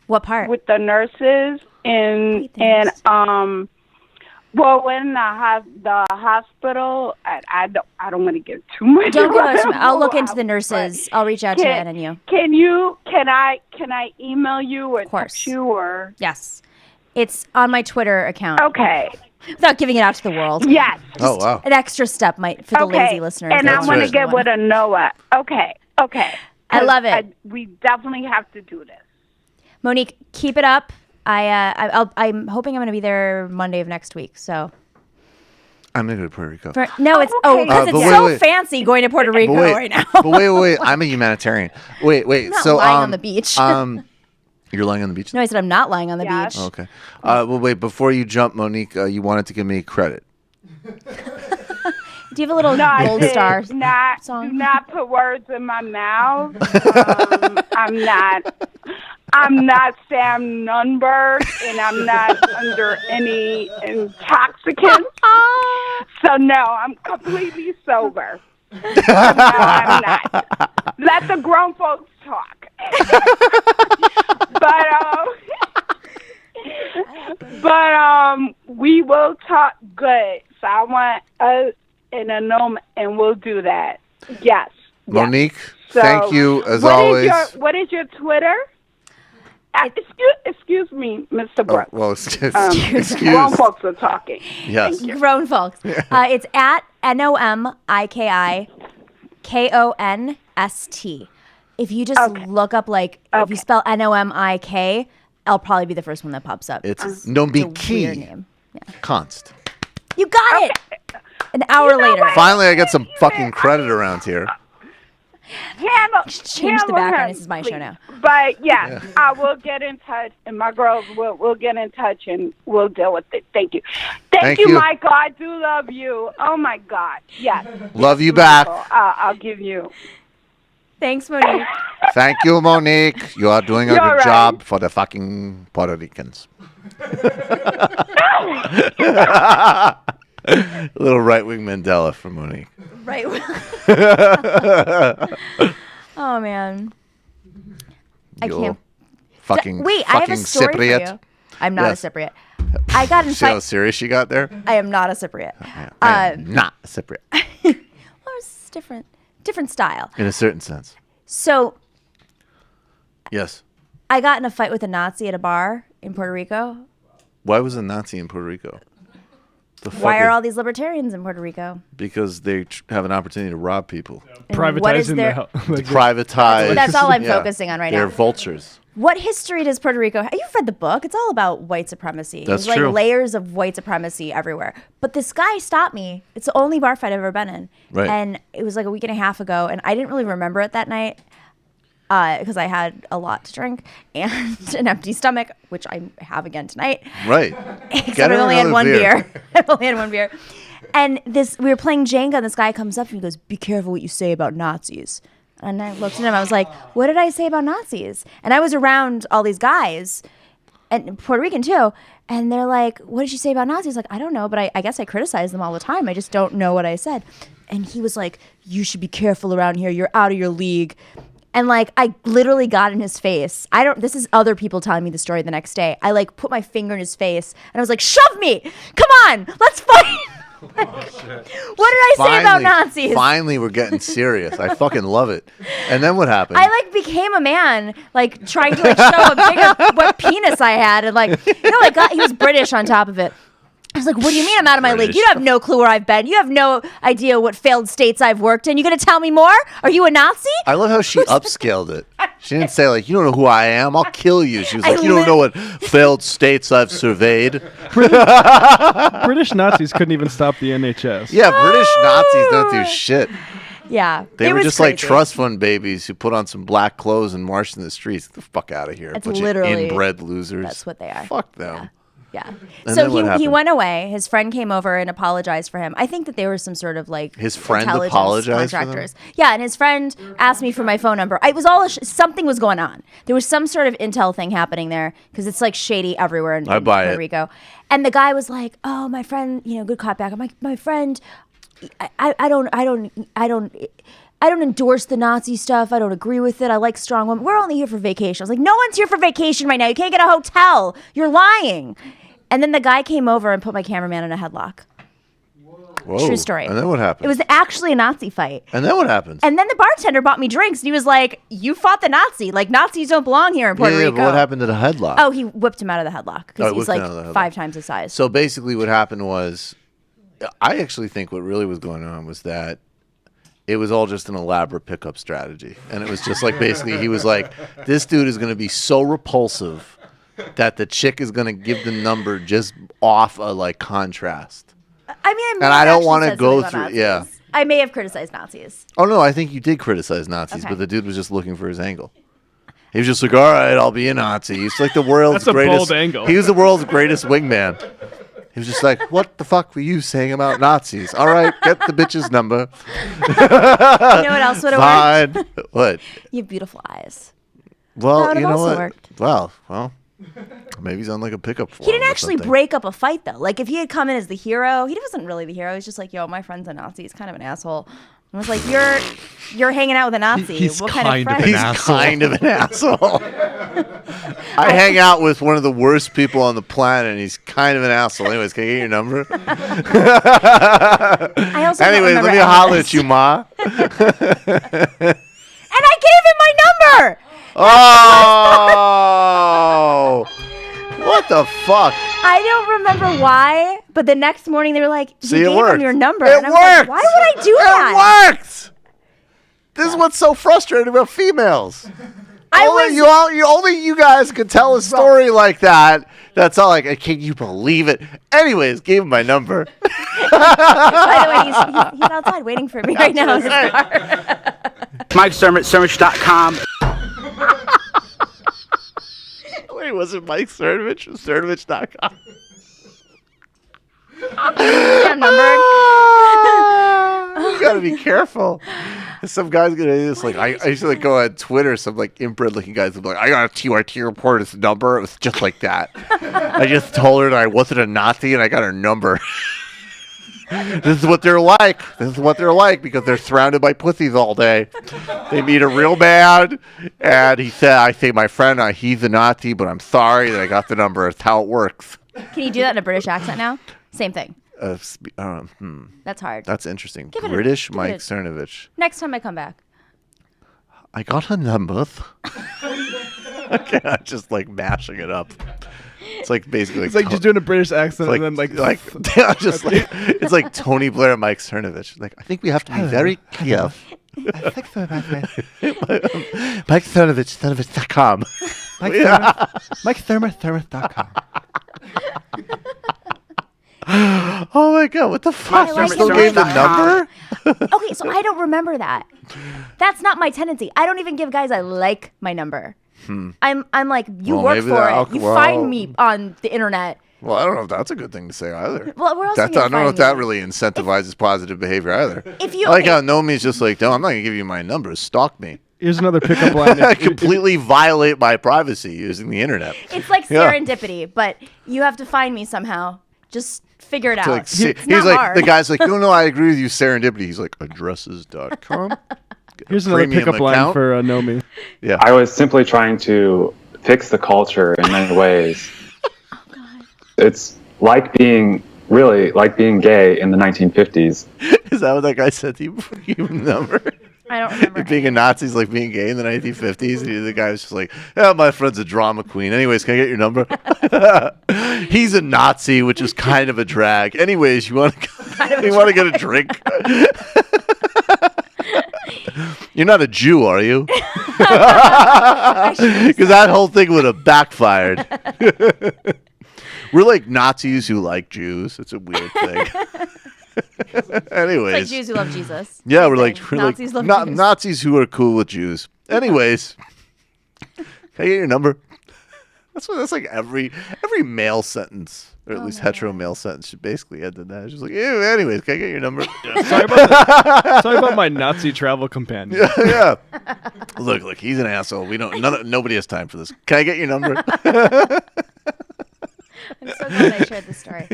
What part? With the nurses and well, we're in the hospital. I don't want to give too much. Don't give away. us. I'll look into the nurses. I'll reach out to Ann and you. Can I email you or text you or? Yes, it's on my Twitter account. Okay. Without giving it out to the world. Yes. Oh wow. An extra step might for the lazy listeners. And I want to get with a Noah. Okay. I love it. We definitely have to do this. Monique, keep it up. I'm hoping I'm going to be there Monday of next week. So I'm gonna go to Puerto Rico. because it's but so wait. fancy going to Puerto Rico But wait, right now. but wait. I'm a humanitarian. Wait. I'm not So lying on the beach. You're lying on the beach. No, I said I'm not lying on the beach. Okay. Well, wait. Before you jump, Monique, you wanted to give me credit. Do you have a little No, I gold did star Do not put words in my mouth. I'm not Sam Nunberg, and I'm not under any intoxicants. So no, I'm completely sober. No, I'm not. Let the grown folks talk. but we will talk good. So I want us in a moment, and we'll do that. Yes. Monique, So, thank you as what is always. what is your Twitter? Excuse me, Mr. Brooks. Well, excuse. Grown folks are talking. Yes. Grown folks. It's at NOMIKIKONST. If you just look up if you spell NOMIK, I'll probably be the first one that pops up. It's It's a Nomiki. weird name. Konst. You got it. An hour later. Finally, I get some fucking credit around here. Change the background. This is my show now. But yeah, I will get in touch, and my girls will get in touch, and we'll deal with it. Thank you. Thank you, Michael. I do love you. Oh my God. Yes. Love you back. I'll give you. Thanks, Monique. Thank you, Monique. You are doing a You're good right. job for the fucking Puerto Ricans. A little right-wing Mandela from Monique. Right. Oh man. I You can't. Fucking. Wait, I have a fucking story Cypriot. for you. I'm not Yes. a Cypriot. I got in See how fight. serious she got there? I am not a Cypriot. I am not a Cypriot. Well, it's different style. In a certain sense. So Yes. I got in a fight with a Nazi at a bar in Puerto Rico. Why was a Nazi in Puerto Rico? The fuck Why are is- all these libertarians in Puerto Rico? Because they have an opportunity to rob people. And what is their- Privatize. That's all I'm yeah. focusing on right They're now. vultures. What history does Puerto Rico have? You've read the book. It's all about white supremacy. That's There's true. layers of white supremacy everywhere. But this guy stopped me. It's the only bar fight I've ever been in. Right. And it was like a week and a half ago, and I didn't really remember it that night because I had a lot to drink and an empty stomach, which I have again tonight. Right. Except I only had one beer. I only had one beer. And we were playing Jenga, and this guy comes up and he goes, "Be careful what you say about Nazis." And I looked at him. I was like, "What did I say about Nazis?" And I was around all these guys, and Puerto Rican too. And they're like, what did you say about Nazis? Like, I don't know, but I guess I criticize them all the time. I just don't know what I said. And he was like, you should be careful around here. You're out of your league. And like, I literally got in his face. This is other people telling me the story the next day. I like put my finger in his face and I was like, shove me. Come on, let's fight. What did I say about Nazis? Finally, we're getting serious. I fucking love it. And then what happened? I like became a man, like trying to like show a bigger what penis I had, and like he was British on top of it. I was like, what do you mean I'm out of my league? You have no clue where I've been. You have no idea what failed states I've worked in. You gonna tell me more? Are you a Nazi? I love how she upscaled it. She didn't say like, you don't know who I am. I'll kill you. She was like, you don't know what failed states I've surveyed. British Nazis couldn't even stop the NHS. Yeah, British Nazis don't do shit. Yeah. They were just like trust fund babies who put on some black clothes and marched in the streets. Get the fuck out of here. That's Bunch literally of inbred losers. That's what they are. Fuck them. Yeah. And So then what he happened? went away. His friend came over and apologized for him. I think that they were some sort of like His friend intelligence apologized for them? contractors. Yeah, and his friend asked me for my phone number. It was all something was going on. There was some sort of intel thing happening there because it's like shady everywhere in buy Puerto it. Rico. And the guy was like, "Oh, my friend, good cop back. My friend, I don't endorse the Nazi stuff. I don't agree with it. I like strong women. We're only here for vacation." I was like, no one's here for vacation right now. You can't get a hotel. You're lying. And then the guy came over and put my cameraman in a headlock. Whoa. True story. And then what happened? It was actually a Nazi fight. And then what happened? And then the bartender bought me drinks and he was like, you fought the Nazi. Like, Nazis don't belong here in Puerto Rico. But what happened to the headlock? Oh, he whipped him out of the headlock because Oh, he's whipped him out of the like headlock. 5 times his size. So basically what happened was, I actually think what really was going on was that it was all just an elaborate pickup strategy. And it was just like, basically, he was like, this dude is going to be so repulsive that the chick is going to give the number just off a like contrast. I mean, And I don't want to go through, yeah. I may have criticized Nazis. Oh, no, I think you did criticize Nazis, Okay. but the dude was just looking for his angle. He was just like, all right, I'll be a Nazi. He's like the world's That's a greatest. bold angle. He was the world's greatest wingman. He was just like, what the fuck were you saying about Nazis? All right, get the bitch's number. You know what else would have worked? Fine. What? You have beautiful eyes. Well, That would've you know also what? worked. Well, maybe he's on like a pickup He forum didn't or actually something. break up a fight though. Like if he had come in as the hero, he wasn't really the hero. He's just like, yo, my friend's a Nazi. He's kind of an asshole. I was like, you're hanging out with a Nazi. He's what kind of friend? He's kind of an asshole. I hang out with one of the worst people on the planet, and he's kind of an asshole. Anyways, can I get your number? I also don't Anyways, let remember me any of holler this. at you, Ma. And I gave him my number. Oh! What the fuck? I don't remember why, but the next morning they were like, "You See, it gave worked. him your number." It and I was like, worked. why would I do that? It worked. This is what's so frustrating about females. Only you guys could tell a story like that. That's all. Like, can you believe it? Anyways, gave him my number. By the way, he's outside waiting for me right now in his car. MikeCernovich.com. Wait, was it Mike Cernovich? Cernovich.com. Damn number. You gotta be careful. Some guy's gonna do this. Like I used to like go on Twitter. Some like inbred looking guys would be like, I got a TRT reporter's number. It was just like that. I just told her that I wasn't a Nazi and I got her number. This is what they're like. This is what they're like because they're surrounded by pussies all day. They meet a real man, and he said, I say, my friend, he's a Nazi, but I'm sorry that I got the number. It's how it works. Can you do that in a British accent now? Same thing. That's hard. That's interesting. Give it a- British give it Mike a- Cernovich. Next time I come back. I got her number. Okay, I'm just like mashing it up. It's like basically It's like just doing a British accent and then like just like it's like Tony Blair, Mike Cernovich. Like I think we have to be very clear. I think so about that. Mike Cernovich, Cernovich.com. MikeThermos.com. Oh my god, what the fuck? You still gave the number? Okay, so I don't remember that. That's not my tendency. I don't even give guys I like my number. I'm like, you Well, work maybe for that- it. You well- find me on the internet. Well, I don't know if that's a good thing to say either. Well, where else I are you gonna don't know find if that me? really incentivizes positive behavior either. If you- I like how Nomi's just like, no, I'm not gonna give you my number. Stalk me. Here's another pickup line. Completely violate my privacy using the internet. It's like serendipity, but you have to find me somehow. Just figure it out. Like, It's he's not like, hard. the guy's like, no, I agree with you, serendipity. He's like, addresses.com. Here's another Premium pickup line account. for Nomi. Yeah. I was simply trying to fix the culture in many ways. It's like being gay in the 1950s. Is that what that guy said to you before you gave him the number? I don't remember. Being a Nazi is like being gay in the 1950s. And the guy was just like, yeah, my friend's a drama queen. Anyways, can I get your number? He's a Nazi, which is kind of a drag. Anyways, you want to get a drink? You're not a Jew, are you? Because that whole thing would have backfired. We're like Nazis who like Jews. It's a weird thing. Anyways, It's like Jews who love Jesus. Yeah, Same we're like thing. Nazis love Jews. Nazis who are cool with Jews. Anyways, can I get your number? That's like every male sentence, or at least hetero male sentence, should basically end in that. It's just like, ew, anyways, can I get your number? Sorry about my Nazi travel companion. Yeah. Look, he's an asshole. Nobody has time for this. Can I get your number? I'm so glad I shared this story.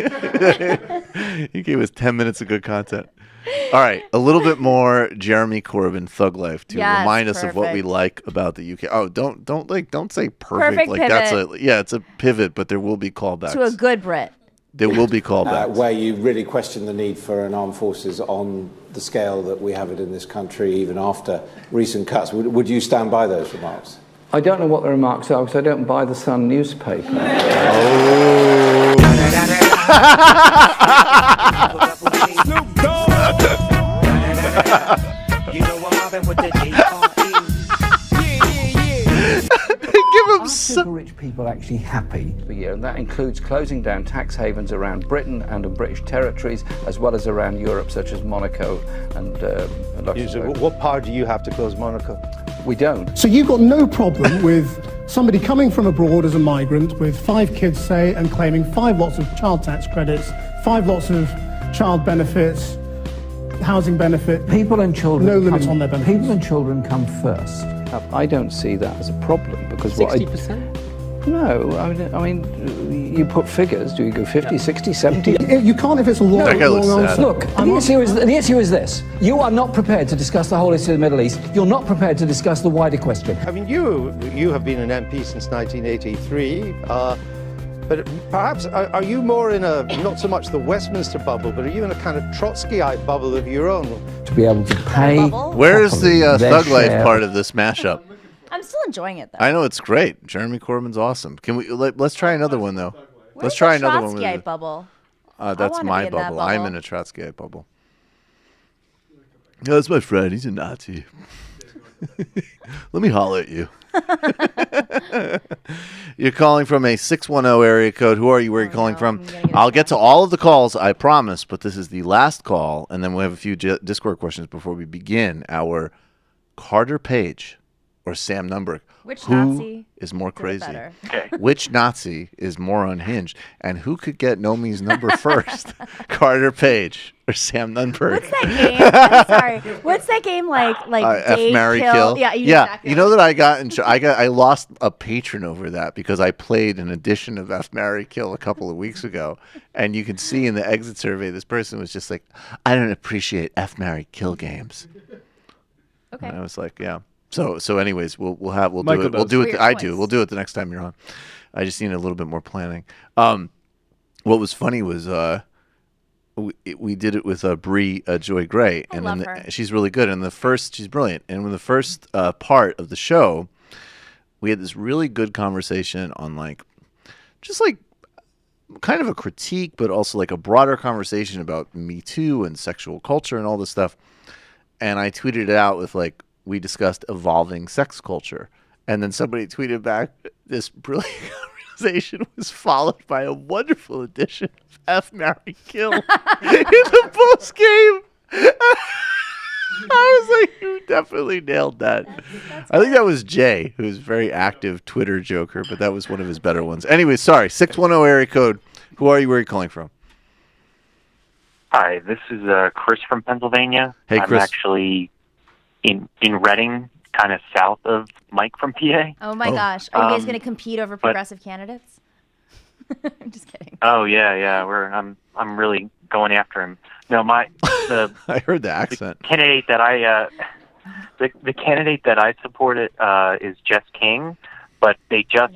He gave us 10 minutes of good content. All right, a little bit more Jeremy Corbyn Thug Life to remind us of what we like about the UK. Oh, don't say perfect. Like pivot. it's a pivot, but there will be callbacks To a good Brit. There will be callbacks. Where you really question the need for an armed forces on the scale that we have it in this country, even after recent cuts. Would you stand by those remarks? I don't know what the remarks are because I don't buy the Sun newspaper. Give him super rich people actually happy for you, and that includes closing down tax havens around Britain and in British territories, as well as around Europe, such as Monaco and Luxembourg. What power do you have to close Monaco? We don't. So you've got no problem with somebody coming from abroad as a migrant with 5 kids, say, and claiming 5 lots of child tax credits, 5 lots of child benefits, housing benefit. People and children. No limits on their benefits. People and children come first. I don't see that as a problem because 60%? No, I mean, you put figures. Do you go 50, 60, 70? You can't if it's a long answer. Look, the issue is this. You are not prepared to discuss the whole issue of the Middle East. You're not prepared to discuss the wider question. I mean, you have been an MP since 1983, but perhaps are you more in a, not so much the Westminster bubble, but are you in a kind of Trotskyite bubble of your own? To be able to pay. Where's the Thug Life part of this mashup? I'm still enjoying it though. I know it's great. Jeremy Corbyn's awesome. Can we let's try another one though? Where's Let's try the another one. Trotskyite bubble? That's wanna my be in that bubble. I'm bubble. in a Trotskyite bubble. No, that's my friend. He's a Nazi. Let me holler at you. You're calling from a 610 area code. Who are you? Where are you calling from? I'll get to all of the calls, I promise, but this is the last call, and then we'll have a few Discord questions before we begin our Carter Page or Sam Nunberg. Which Who Nazi is more did it crazy? better? Which Nazi is more unhinged? And who could get Nomi's number first? Carter Page or Sam Nunberg? What's that game? I'm sorry. What's that game like? F, date, marry, kill. Yeah, exactly. You know that I lost a patron over that because I played an edition of F, marry, kill a couple of weeks ago, and you can see in the exit survey this person was just like, I don't appreciate F, marry, kill games. Okay. And I was like, yeah. So anyways, we'll do it. Michael We'll do does. it. I do. We'll do it the next time you're on. I just need a little bit more planning. What was funny was we did it with Bree Joy Gray, and love her. she's really good. And she's brilliant. And in the first part of the show, we had this really good conversation on just kind of a critique, but also like a broader conversation about Me Too and sexual culture and all this stuff. And I tweeted it out with we discussed evolving sex culture. And then somebody tweeted back, this brilliant conversation was followed by a wonderful edition of F, marry, kill in the post game. I was like, you definitely nailed that. I think that was Jay, who's a very active Twitter joker, but that was one of his better ones. Anyway, sorry, 610 area code. Who are you? Where are you calling from? Hi, this is Chris from Pennsylvania. Hey, Chris. I'm actually in Reading, kind of south of Mike from PA. Oh my gosh. Are you guys going to compete over progressive candidates? I'm just kidding. Oh yeah. I'm really going after him. No, I heard the accent. The candidate that the candidate that I supported is Jess King, but they just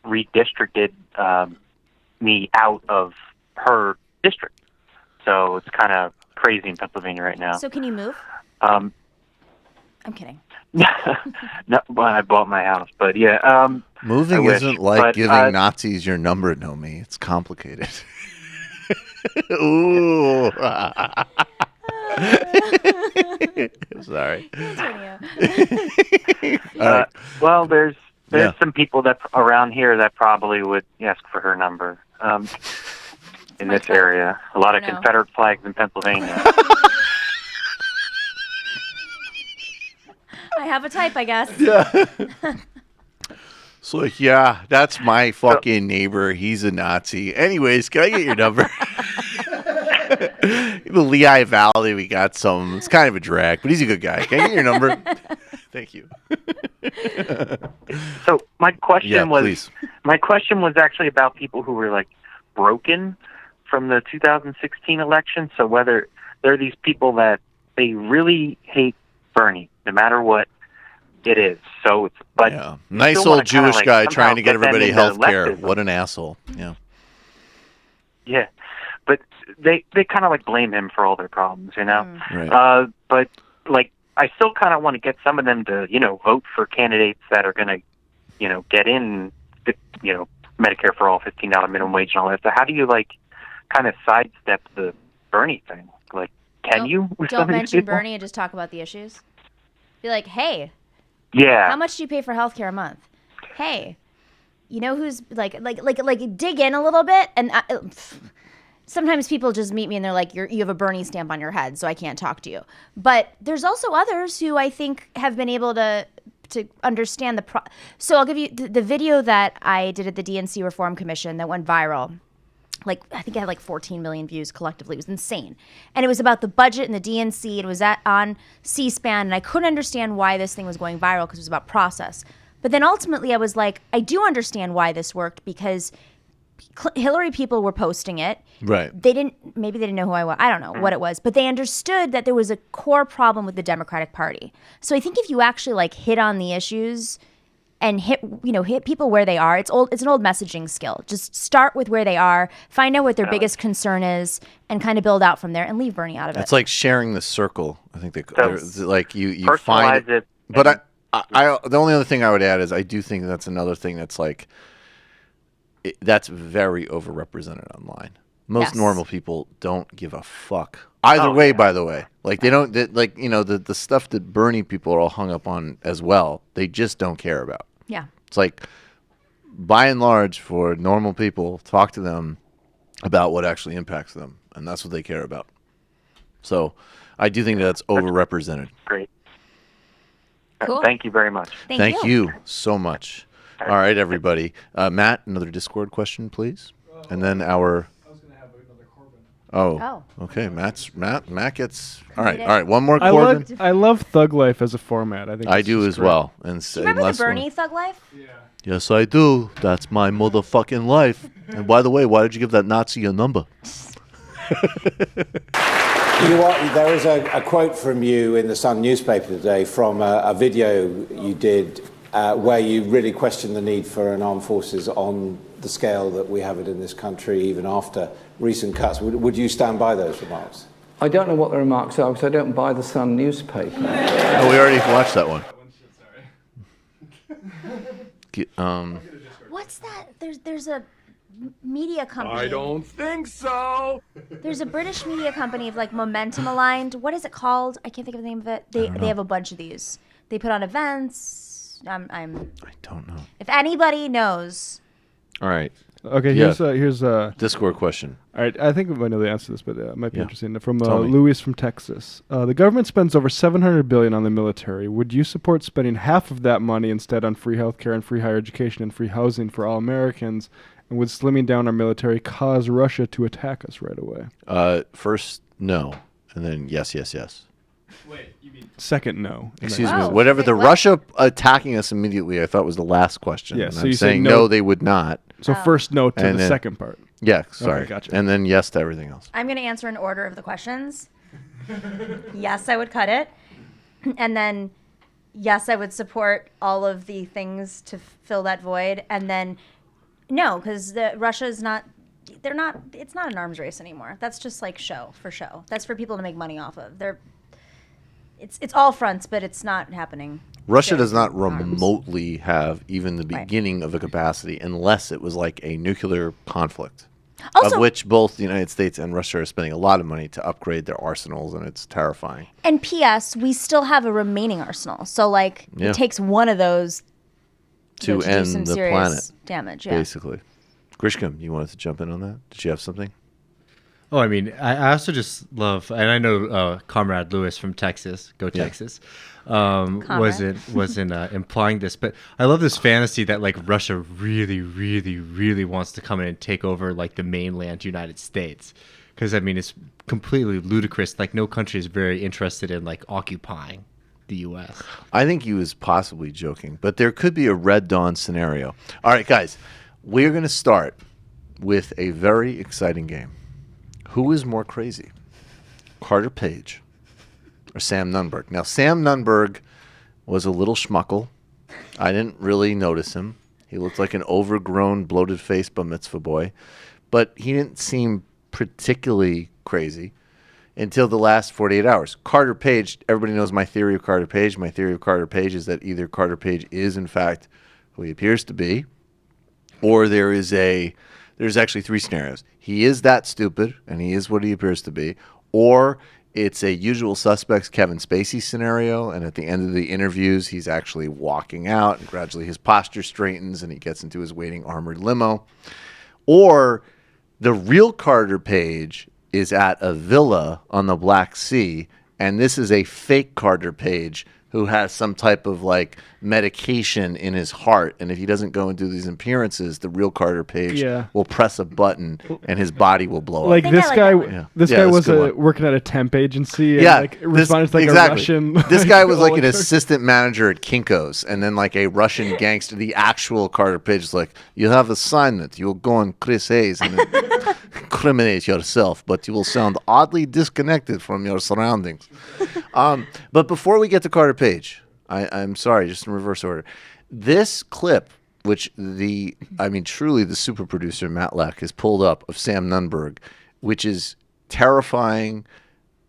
redistricted me out of her district. So it's kind of crazy in Pennsylvania right now. So can you move? I'm kidding. No, well, I bought my house, but yeah. Moving isn't like giving Nazis your number, Nomi. It's complicated. Ooh. Sorry. Well, there's some people that around here that probably would ask for her number. In this area, a lot of Confederate flags in Pennsylvania. I have a type, I guess. Yeah. So yeah, that's my fucking neighbor. He's a Nazi. Anyways, can I get your number? The Lehigh Valley, we got some. It's kind of a drag, but he's a good guy. Can I get your number? Thank you. So my question please. was actually about people who were like broken from the 2016 election. So whether there are these people that they really hate Bernie, no matter what it is. So it's nice old Jewish guy trying to get everybody health care. What an asshole. Yeah. Yeah. But they kind of like blame him for all their problems, you know? Right. But like, I still kind of want to get some of them to, vote for candidates that are going to, get in, Medicare for all, $15 minimum wage and all that. So how do you kind of sidestep the Bernie thing? Like, can you? Don't mention Bernie and just talk about the issues. Be like, hey. Yeah. How much do you pay for healthcare a month? Hey. You know who's like dig in a little bit and sometimes people just meet me and they're like, you have a Bernie stamp on your head, so I can't talk to you. But there's also others who I think have been able to understand so I'll give you the video that I did at the DNC Reform Commission that went viral. I think it had 14 million views collectively. It was insane. And it was about the budget and the DNC. It was on C-SPAN, and I couldn't understand why this thing was going viral because it was about process. But then ultimately I was like, I do understand why this worked because Hillary people were posting it. Right. Maybe they didn't know who I was. I don't know what it was, but they understood that there was a core problem with the Democratic Party. So I think if you actually hit on the issues and hit people where they are, it's an old messaging skill. Just start with where they are, find out what their biggest concern is, and kind of build out from there and leave Bernie out of it. It's like sharing the circle. I think you personalize find it. But I the only other thing I would add is I do think that's another thing that's that's very overrepresented online. Most normal people don't give a fuck either way. By the way, they don't the stuff that Bernie people are all hung up on as well. They just don't care about. Yeah, it's by and large for normal people, talk to them about what actually impacts them, and that's what they care about. So, I do think that's overrepresented. Great. Cool. Thank you very much. Thank you so much. All right, everybody. Matt, another Discord question, please, and then our. Oh. Okay. Matt gets. All right. One more Corbin. I love Thug Life as a format. I think I do as well. And do you remember the Bernie Thug Life? Yeah. Yes, I do. That's my motherfucking life. And by the way, why did you give that Nazi a number? You know what? There is a quote from you in the Sun newspaper today from a video you did where you really question the need for an armed forces on the scale that we have it in this country, even after recent cuts. Would you stand by those remarks? I don't know what the remarks are because I don't buy the Sun newspaper. Oh, we already watched that one. What's that? There's a media company. I don't think so. There's a British media company of Momentum Aligned. What is it called? I can't think of the name of it. They have a bunch of these. They put on events. I don't know. If anybody knows. All right. Okay, here's a Discord question. All right, I think I know the answer to this, but it might be interesting. From Louis from Texas. The government spends over $700 billion on the military. Would you support spending half of that money instead on free healthcare and free higher education and free housing for all Americans? And would slimming down our military cause Russia to attack us right away? First, no, and then yes. Second no. Excuse me. Whatever the Russia attacking us immediately, I thought was the last question. Yeah, And so I'm you say saying no- no, they would not. So first no to And the then- second part. Yeah, sorry. Okay, gotcha. And then yes to everything else. I'm going to answer in order of the questions. Yes, I would cut it. And then, yes, I would support all of the things to fill that void. And then, no, because Russia is not, it's not an arms race anymore. That's just like show. That's for people to make money off of. It's all fronts, but it's not happening. Russia does not remotely have even the beginning of a capacity unless it was like a nuclear conflict. Also- of which both the United States and Russia are spending a lot of money to upgrade their arsenals, and it's terrifying. And P.S., we still have a remaining arsenal. So, like, Yeah. it takes one of those To do end some the serious planet, damage. Yeah. basically. Grisham, you wanted to jump in on that? Did you have something? Oh, I mean, I also just love, and I know Comrade Lewis from Texas, go Yeah. Texas, wasn't implying this, but I love this fantasy that like Russia really, really, really wants to come in and take over like the mainland United States, because I mean it's completely ludicrous. Like no country is very interested in like occupying the U.S. I think he was possibly joking, but there could be a Red Dawn scenario. All right, guys, we're going to start with a very exciting game. Who is more crazy, Carter Page or Sam Nunberg? Now, Sam Nunberg was a little schmuckle. I didn't really notice him. He looked like an overgrown, bloated-faced bar mitzvah boy, but he didn't seem particularly crazy until the last 48 hours. Carter Page, everybody knows my theory of Carter Page. My theory of Carter Page is that either Carter Page is, in fact, who he appears to be, or there's actually three scenarios. He is that stupid, and he is what he appears to be, or it's a usual suspects Kevin Spacey scenario, and at the end of the interviews, he's actually walking out, and gradually his posture straightens, and he gets into his waiting armored limo. Or the real Carter Page is at a villa on the Black Sea, and this is a fake Carter Page who has some type of like medication in his heart, and if he doesn't go and do these appearances, the real Carter Page will press a button and his body will blow Like up. this guy, Yeah. this Yeah, guy that's was a good one. working at a temp agency. And Yeah, like responded to like exactly. a Russian. This guy was like an oligarch. assistant manager at Kinko's, and then like a Russian gangster. The actual Carter Page is like, you have assignment. You'll go on Chris Hayes and incriminate yourself, but you will sound oddly disconnected from your surroundings. But before we get to Carter Page, I'm sorry, just in reverse order. This clip, which truly the super producer, Matt Leck, has pulled up of Sam Nunberg, which is terrifying.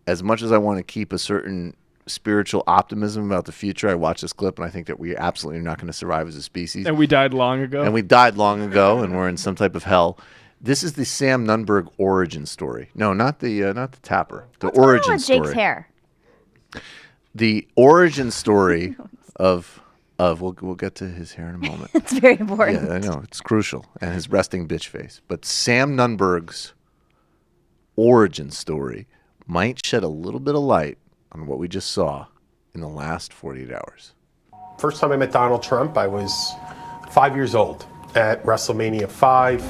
As much as I want to keep a certain spiritual optimism about the future, I watch this clip and I think that we absolutely are not going to survive as a species. And we died long ago. And we're in some type of hell. This is the Sam Nunberg origin story. No, not the tapper. The origin story. Jake's hair. The origin story of we'll get to his hair in a moment. It's very important. Yeah, I know, it's crucial, and his resting bitch face. But Sam Nunberg's origin story might shed a little bit of light on what we just saw in the last 48 hours. First time I met Donald Trump, I was 5 years old at WrestleMania 5.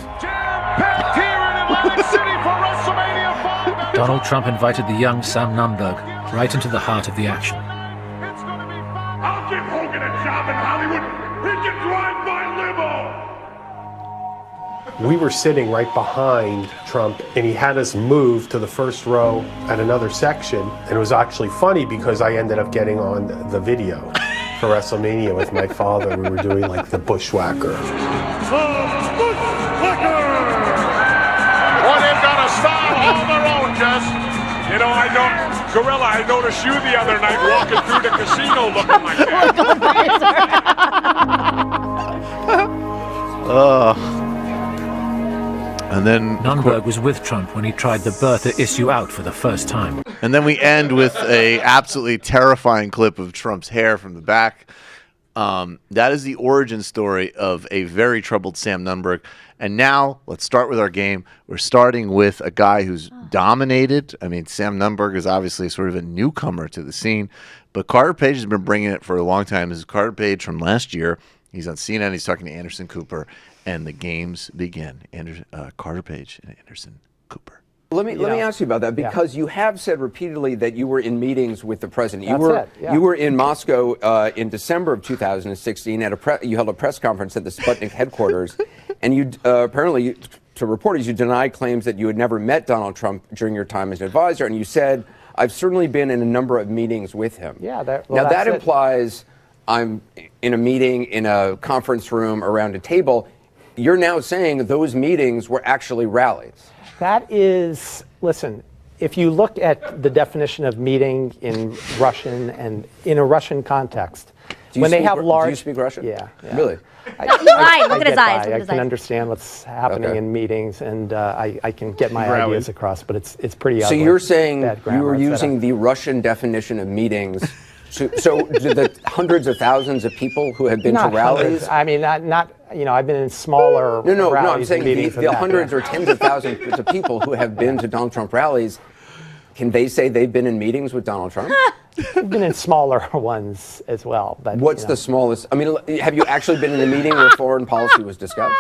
Donald Trump invited the young Sam Nunberg right into the heart of the action. I'll give Hogan a job in Hollywood. He can drive my limo. We were sitting right behind Trump, and he had us move to the first row at another section. And it was actually funny because I ended up getting on the video for WrestleMania with my father. We were doing like the bushwhacker. Boy, they've got a style all their own, Jess. You know, Gorilla, I noticed you the other night walking through the casino looking like that. And then Nunberg was with Trump when he tried the birther issue out for the first time. And then we end with a absolutely terrifying clip of Trump's hair from the back. That is the origin story of a very troubled Sam Nunberg. And now let's start with our game. We're starting with a guy who's dominated. I mean, Sam Nunberg is obviously sort of a newcomer to the scene, but Carter Page has been bringing it for a long time. This is Carter Page from last year. He's on CNN. He's talking to Anderson Cooper, and the games begin. Carter Page and Anderson Cooper. Let me ask you about that, because you have said repeatedly that you were in meetings with the president. You were in Moscow in December of 2016 at you held a press conference at the Sputnik headquarters, and you apparently, to reporters, you denied claims that you had never met Donald Trump during your time as an advisor, and you said, "I've certainly been in a number of meetings with him." Yeah, that implies I'm in a meeting in a conference room around a table. You're now saying those meetings were actually rallies. That is, listen, if you look at the definition of meeting in Russian and in a Russian context, when they have large... Do you speak Russian? Yeah. Really? Look at his eyes. I can understand what's happening in meetings, and I can get my ideas across, but it's pretty ugly. So you're saying you were using the Russian definition of meetings. So do the hundreds of thousands of people who have been to rallies? Hundreds. I mean, not I've been in smaller No, rallies. I'm saying the hundreds or tens of thousands of people who have been to Donald Trump rallies, can they say they've been in meetings with Donald Trump? I've been in smaller ones as well. But what's the smallest? I mean, have you actually been in a meeting where foreign policy was discussed?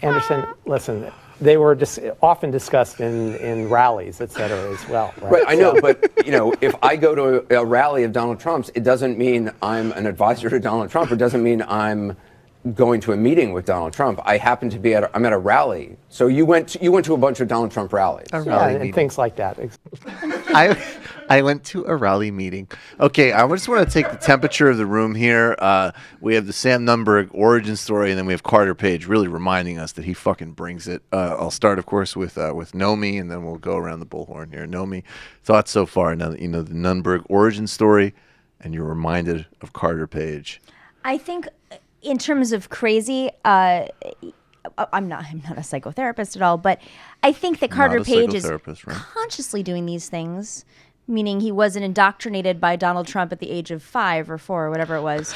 Anderson, listen, they were often discussed in rallies, et cetera, as well. Right, I know, but if I go to a rally of Donald Trump's, it doesn't mean I'm an advisor to Donald Trump. It doesn't mean I'm going to a meeting with Donald Trump. I happen to be I'm at a rally. So you went to a bunch of Donald Trump rallies. And things like that. I went to a rally meeting. Okay, I just want to take the temperature of the room here. We have the Sam Nunberg origin story, and then we have Carter Page really reminding us that he fucking brings it. I'll start, of course, with Nomi, and then we'll go around the bullhorn here. Nomi, thoughts so far? Now that you know the Nunberg origin story, and you're reminded of Carter Page. I think, in terms of crazy, I'm not a psychotherapist at all, but I think that Carter Page is consciously doing these things, meaning he wasn't indoctrinated by Donald Trump at the age of 5 or 4 or whatever it was.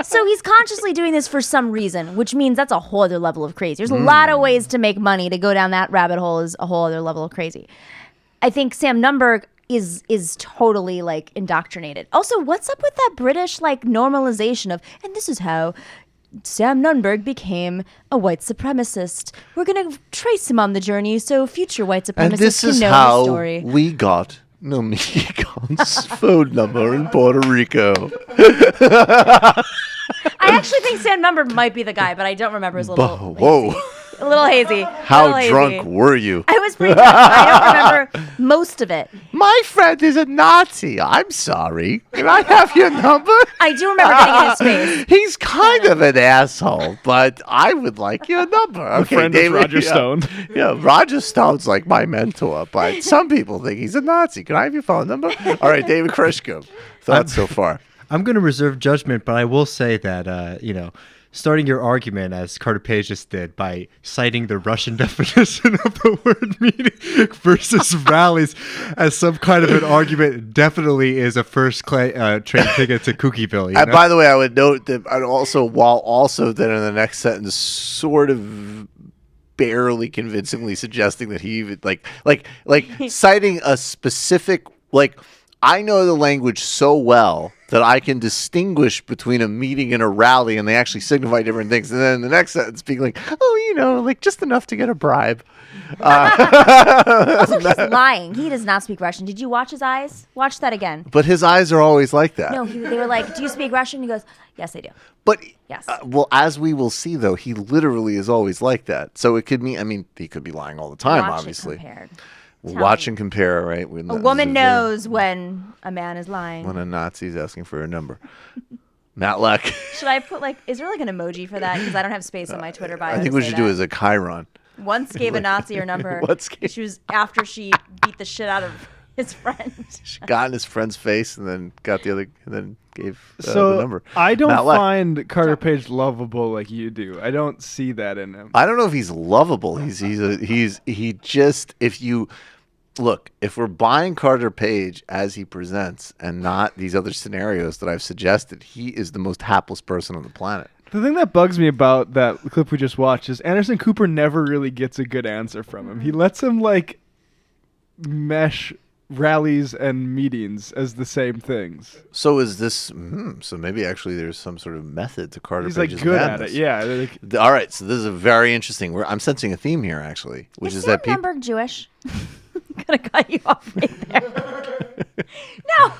So he's consciously doing this for some reason, which means that's a whole other level of crazy. There's a lot of ways to make money. To go down that rabbit hole is a whole other level of crazy. I think Sam Nunberg is totally like indoctrinated. Also, what's up with that British like normalization of, and this is how Sam Nunberg became a white supremacist. We're going to trace him on the journey so future white supremacists can know the story. And this is how we got Nomiki Konst's phone number in Puerto Rico. I actually think Sam Nunberg might be the guy, but I don't remember his little Whoa. A little hazy. How drunk were you? I was pretty drunk. I don't remember most of it. My friend is a Nazi. I'm sorry. Can I have your number? I do remember getting in his face. He's kind of an asshole, but I would like your number. Okay, friend David, is Roger Stone. Yeah, Roger Stone's like my mentor, but some people think he's a Nazi. Can I have your phone number? All right, David Krishko. Thoughts so far? I'm going to reserve judgment, but I will say that, starting your argument, as Carter Page just did, by citing the Russian definition of the word meeting versus rallies as some kind of an argument definitely is a first train ticket to Cookieville. And by the way, I would note that then in the next sentence, sort of barely convincingly suggesting that he even like citing a specific, like, I know the language so well that I can distinguish between a meeting and a rally, and they actually signify different things. And then in the next sentence, being like, like just enough to get a bribe. Also, he's lying. He does not speak Russian. Did you watch his eyes? Watch that again. But his eyes are always like that. No, they were like, "Do you speak Russian?" He goes, "Yes, I do." But yes. Well, as we will see, though, he literally is always like that. So it could mean, he could be lying all the time, obviously. Watch and compare, right? A woman knows when a man is lying. When a Nazi's asking for a number. Matlack. Should I put is there like an emoji for that? Because I don't have space on my Twitter bio. I think we should do as a Chiron. Once gave a Nazi her number. She was after she beat the shit out of his friend. She got in his friend's face and then got the other, and then gave the number. I don't find Carter Page lovable like you do. I don't see that in him. I don't know if he's lovable. Look, if we're buying Carter Page as he presents and not these other scenarios that I've suggested, he is the most hapless person on the planet. The thing that bugs me about that clip we just watched is Anderson Cooper never really gets a good answer from him. He lets him mesh rallies and meetings as the same things. So is this? So maybe actually there's some sort of method to Carter He's like Page's good madness. at it. Yeah. Like, All right. So this is a very interesting. I'm sensing a theme here actually, which is that people. Nunberg Jewish? Gonna cut you off right there. No.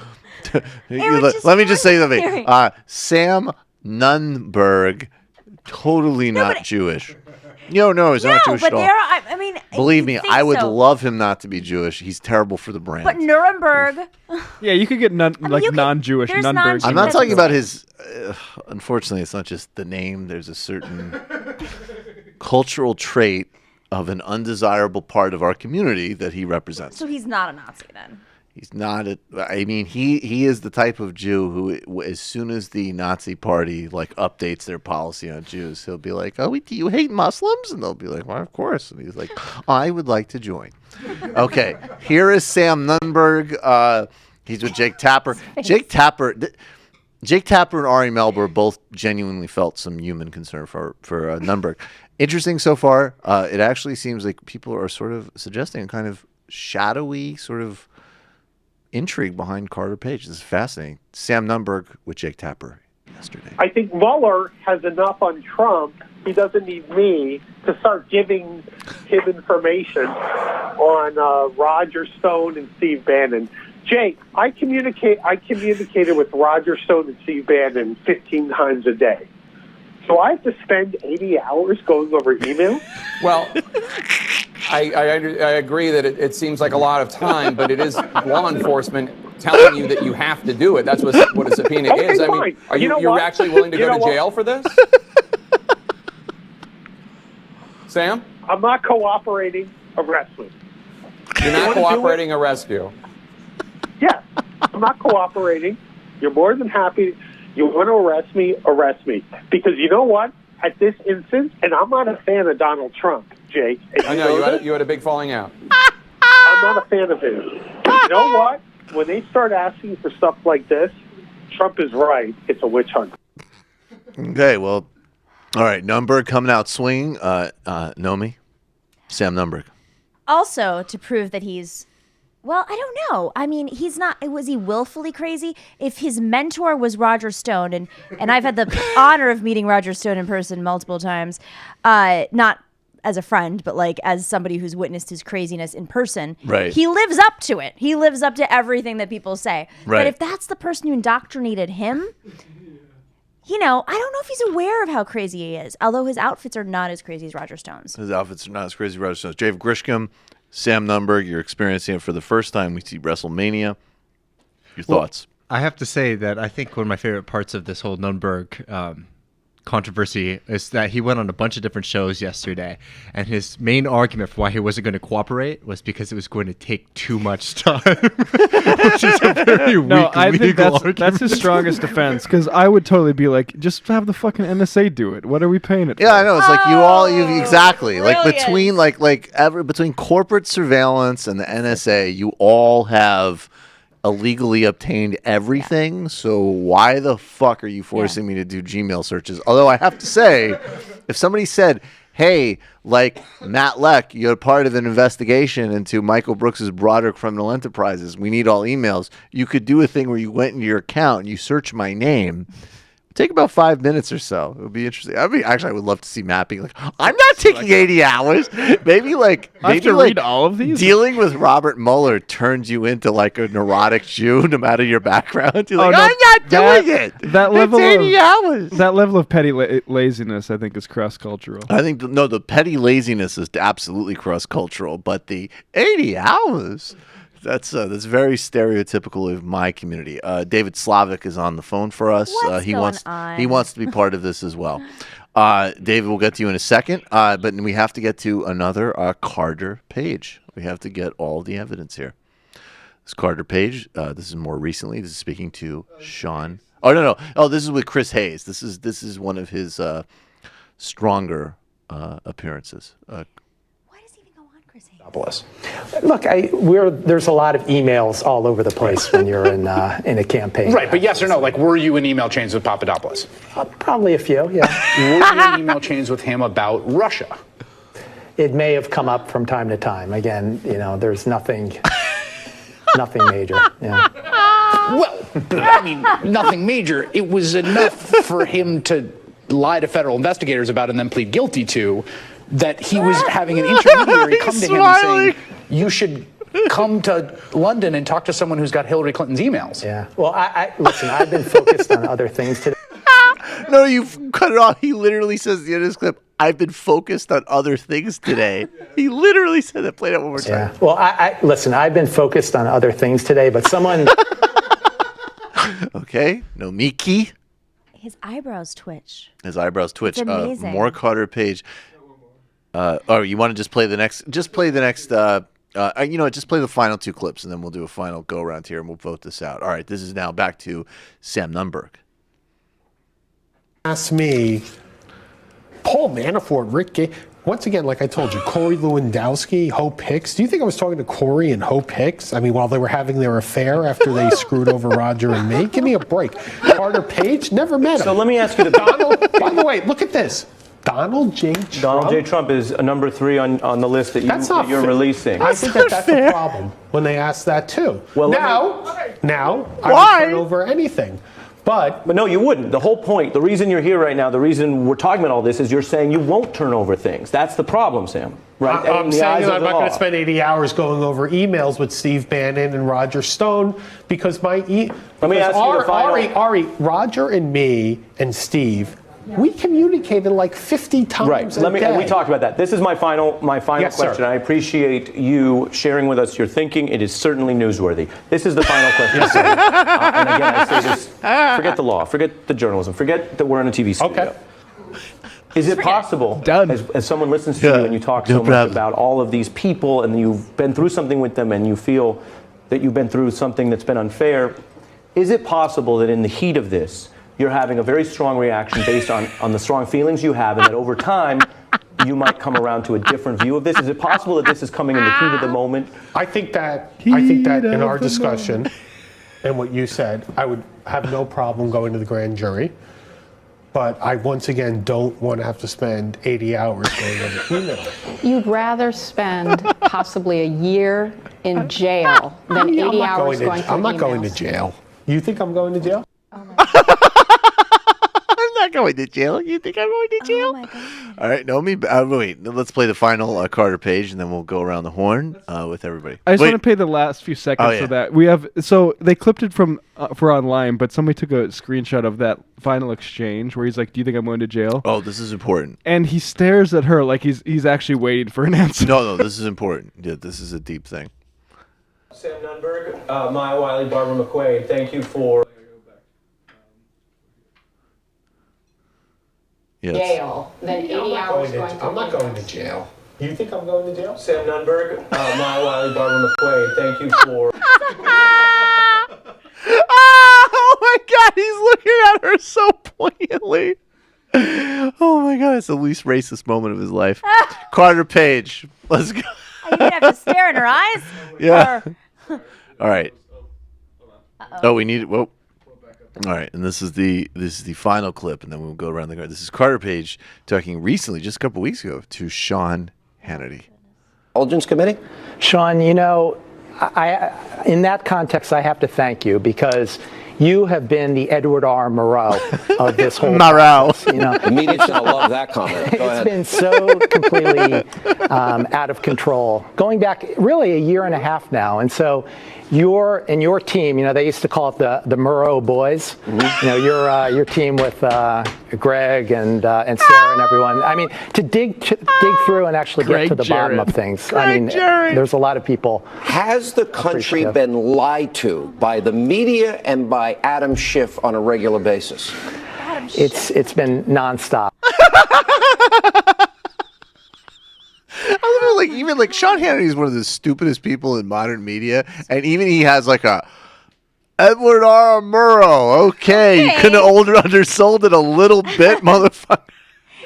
Let me just say something. Sam Nunberg, totally not Jewish. No, he's not Jewish but at all. I mean, Believe me, you'd think I would so. love him not to be Jewish. He's terrible for the brand. But Nuremberg. yeah, you could get non-Jewish there's Nunberg. I'm not talking about his. Unfortunately, it's not just the name. There's a certain cultural trait of an undesirable part of our community that he represents. So he's not a Nazi then. He's not. He is the type of Jew who, as soon as the Nazi Party updates their policy on Jews, he'll be like, "Oh, do you hate Muslims?" And they'll be like, "Well, of course." And he's like, "I would like to join." Okay, here is Sam Nunberg. He's with Jake Tapper. Jake Tapper and Ari Melber both genuinely felt some human concern for Nunberg. Interesting so far. It actually seems like people are sort of suggesting a kind of shadowy sort of intrigue behind Carter Page. This is fascinating. Sam Nunberg with Jake Tapper yesterday. I think Mueller has enough on Trump. He doesn't need me to start giving him information on Roger Stone and Steve Bannon. Jake, I communicated with Roger Stone and Steve Bannon 15 times a day. So I have to spend 80 hours going over email? Well, I agree that it seems like a lot of time, but it is law enforcement telling you that you have to do it. That's what a subpoena Okay, is. I mean, fine. are You know you're what? actually willing to You go know to jail for this? Sam? I'm not cooperating. Arrest me. You're not cooperating, arrest you. Yes, I'm not cooperating. You're more than happy. You want to arrest me, arrest me. Because you know what? At this instance, and I'm not a fan of Donald Trump, Jake. And I know, you had a big falling out. I'm not a fan of his. But you know what? When they start asking for stuff like this, Trump is right. It's a witch hunt. Okay, well, all right. Nunberg coming out swinging. Nomi, Sam Nunberg. Also, to prove that he's, well, I don't know. I mean, he's not, was he willfully crazy? If his mentor was Roger Stone, and I've had the honor of meeting Roger Stone in person multiple times, not as a friend, but as somebody who's witnessed his craziness in person. Right. He lives up to it. He lives up to everything that people say. Right. But if that's the person who indoctrinated him, I don't know if he's aware of how crazy he is, although his outfits are not as crazy as Roger Stone's. His outfits are not as crazy as Roger Stone's. Dave Grisham, Sam Nunberg, you're experiencing it for the first time. We see WrestleMania. Your thoughts? I have to say that I think one of my favorite parts of this whole Nunberg controversy is that he went on a bunch of different shows yesterday, and his main argument for why he wasn't going to cooperate was because it was going to take too much time, which is a very I weak think legal that's his strongest defense, because I would totally be like, just have the fucking NSA do it. What are we paying it for? Yeah, I know. It's like you exactly brilliant. between corporate surveillance and the NSA, you all have illegally obtained everything. So why the fuck are you forcing me to do Gmail searches? Although I have to say, if somebody said, hey, Matt Leck, you're part of an investigation into Michael Brooks's broader criminal enterprises, we need all emails, you could do a thing where you went into your account and you search my name. Take about 5 minutes or so. It would be interesting. I mean, actually, I would love to see Matt being like, I'm not taking 80 hours. Maybe I have to read all of these. Dealing with Robert Mueller turns you into a neurotic Jew, no matter your background. You're like, no, I'm not doing it. That level That's 80 hours. That level of petty laziness, I think, is cross-cultural. I think, the petty laziness is absolutely cross-cultural, but the 80 hours... That's very stereotypical of my community. David Slavic is on the phone for us. He wants to be part of this as well. David, we'll get to you in a second, but we have to get to another Carter Page. We have to get all the evidence here. This Carter Page. This is more recently. This is speaking to Sean. Oh no. Oh, this is with Chris Hayes. This is one of his stronger appearances. Look, there's a lot of emails all over the place when you're in a campaign. Right, but yes or no, were you in email chains with Papadopoulos? Probably a few, yeah. Were you in email chains with him about Russia? It may have come up from time to time. Again, there's nothing Nothing major. Yeah. Well, I mean, nothing major. It was enough for him to lie to federal investigators about and then plead guilty to, that he was having an intermediary come to him and saying, you should come to London and talk to someone who's got Hillary Clinton's emails. Yeah. Well, listen, I've been focused on other things today. No, you've cut it off. He literally says at the end of this clip, I've been focused on other things today. He literally said that. Play that one more time. Yeah. Well, listen, I've been focused on other things today, but someone... Okay. Nomiki. His eyebrows twitch. His eyebrows twitch. It's amazing. More Carter Page. You want to just play the next? Just play the next. Just play the final two clips, and then we'll do a final go around here, and we'll vote this out. All right. This is now back to Sam Nunberg. Ask me, Paul Manafort, Rick Gay. Once again, like I told you, Corey Lewandowski, Hope Hicks. Do you think I was talking to Corey and Hope Hicks? I mean, while they were having their affair after they screwed over Roger and me? Give me a break. Carter Page, never met him. So let me ask you Donald, by the way, look at this. Donald J. Trump. Donald J. Trump is a number 3 on the list that you're releasing. I think that's a problem when they ask that too. Well, now I would turn over anything. But no, you wouldn't. The whole point, the reason you're here right now, the reason we're talking about all this is you're saying you won't turn over things. That's the problem, Sam. Right? I'm saying I'm not going to spend 80 hours going over emails with Steve Bannon and Roger Stone because Let me ask you the final. Ari, Roger and me and Steve, we communicated like 50 times a day. We talked about that. This is my final Yes, question. sir. I appreciate you sharing with us your thinking. It is certainly newsworthy. This is the final question. And again, I say this, forget the law, forget the journalism, forget that we're on a TV studio. Okay. Is it possible, as someone listens to you and you talk so much about all of these people and you've been through something with them and you feel that you've been through something that's been unfair, is it possible that in the heat of this, you're having a very strong reaction based on the strong feelings you have, and that over time, you might come around to a different view of this? Is it possible that this is coming in the heat of the moment? I think that in our discussion and what you said, I would have no problem going to the grand jury. But I, once again, don't want to have to spend 80 hours going over email. You'd rather spend possibly a year in jail than 80 hours going through I'm not emails. going to jail. You think I'm going to jail? I'm not going to jail. You think I'm going to jail? Oh my God. All right, wait. Let's play the final Carter Page, and then we'll go around the horn with everybody. I just want to play the last few seconds of that. We have they clipped it from for online, but somebody took a screenshot of that final exchange where he's like, "Do you think I'm going to jail?" Oh, this is important. And he stares at her like he's actually waiting for an answer. No, this is important. Yeah, this is a deep thing. Sam Nunberg, Maya Wiley, Barbara McQuaid, thank you for... Jail than 80 hours going through I'm not going to jail. You think I'm going to jail? Sam Nunberg, Maya Wiley, Barbara McQuaid, thank you for... Oh my God, he's looking at her so poignantly. Oh my God, it's the least racist moment of his life. Carter Page, let's go. You have to stare in her eyes? Yeah. All right. Oh, we need it. Whoa. All right, and this is the final clip, and then we'll go around the garden. This is Carter Page talking recently, just a couple weeks ago, to Sean Hannity. Intelligence Committee? Sean, in that context, I have to thank you because you have been the Edward R. Murrow of this whole process. The media's going to love that comment. Go ahead. It's been so completely out of control, going back really a year and a half now. And so your team, they used to call it the Murrow Boys. Mm-hmm. Your team with Greg and Sarah and everyone. I mean, to dig through and actually get to the bottom of things. There's a lot of people. Has the country been lied to by the media and by Adam Schiff on a regular basis? It's been nonstop. I love it, even Sean Hannity is one of the stupidest people in modern media, and even he has like a Edward R. Murrow. Okay. You couldn't have undersold it a little bit, motherfucker.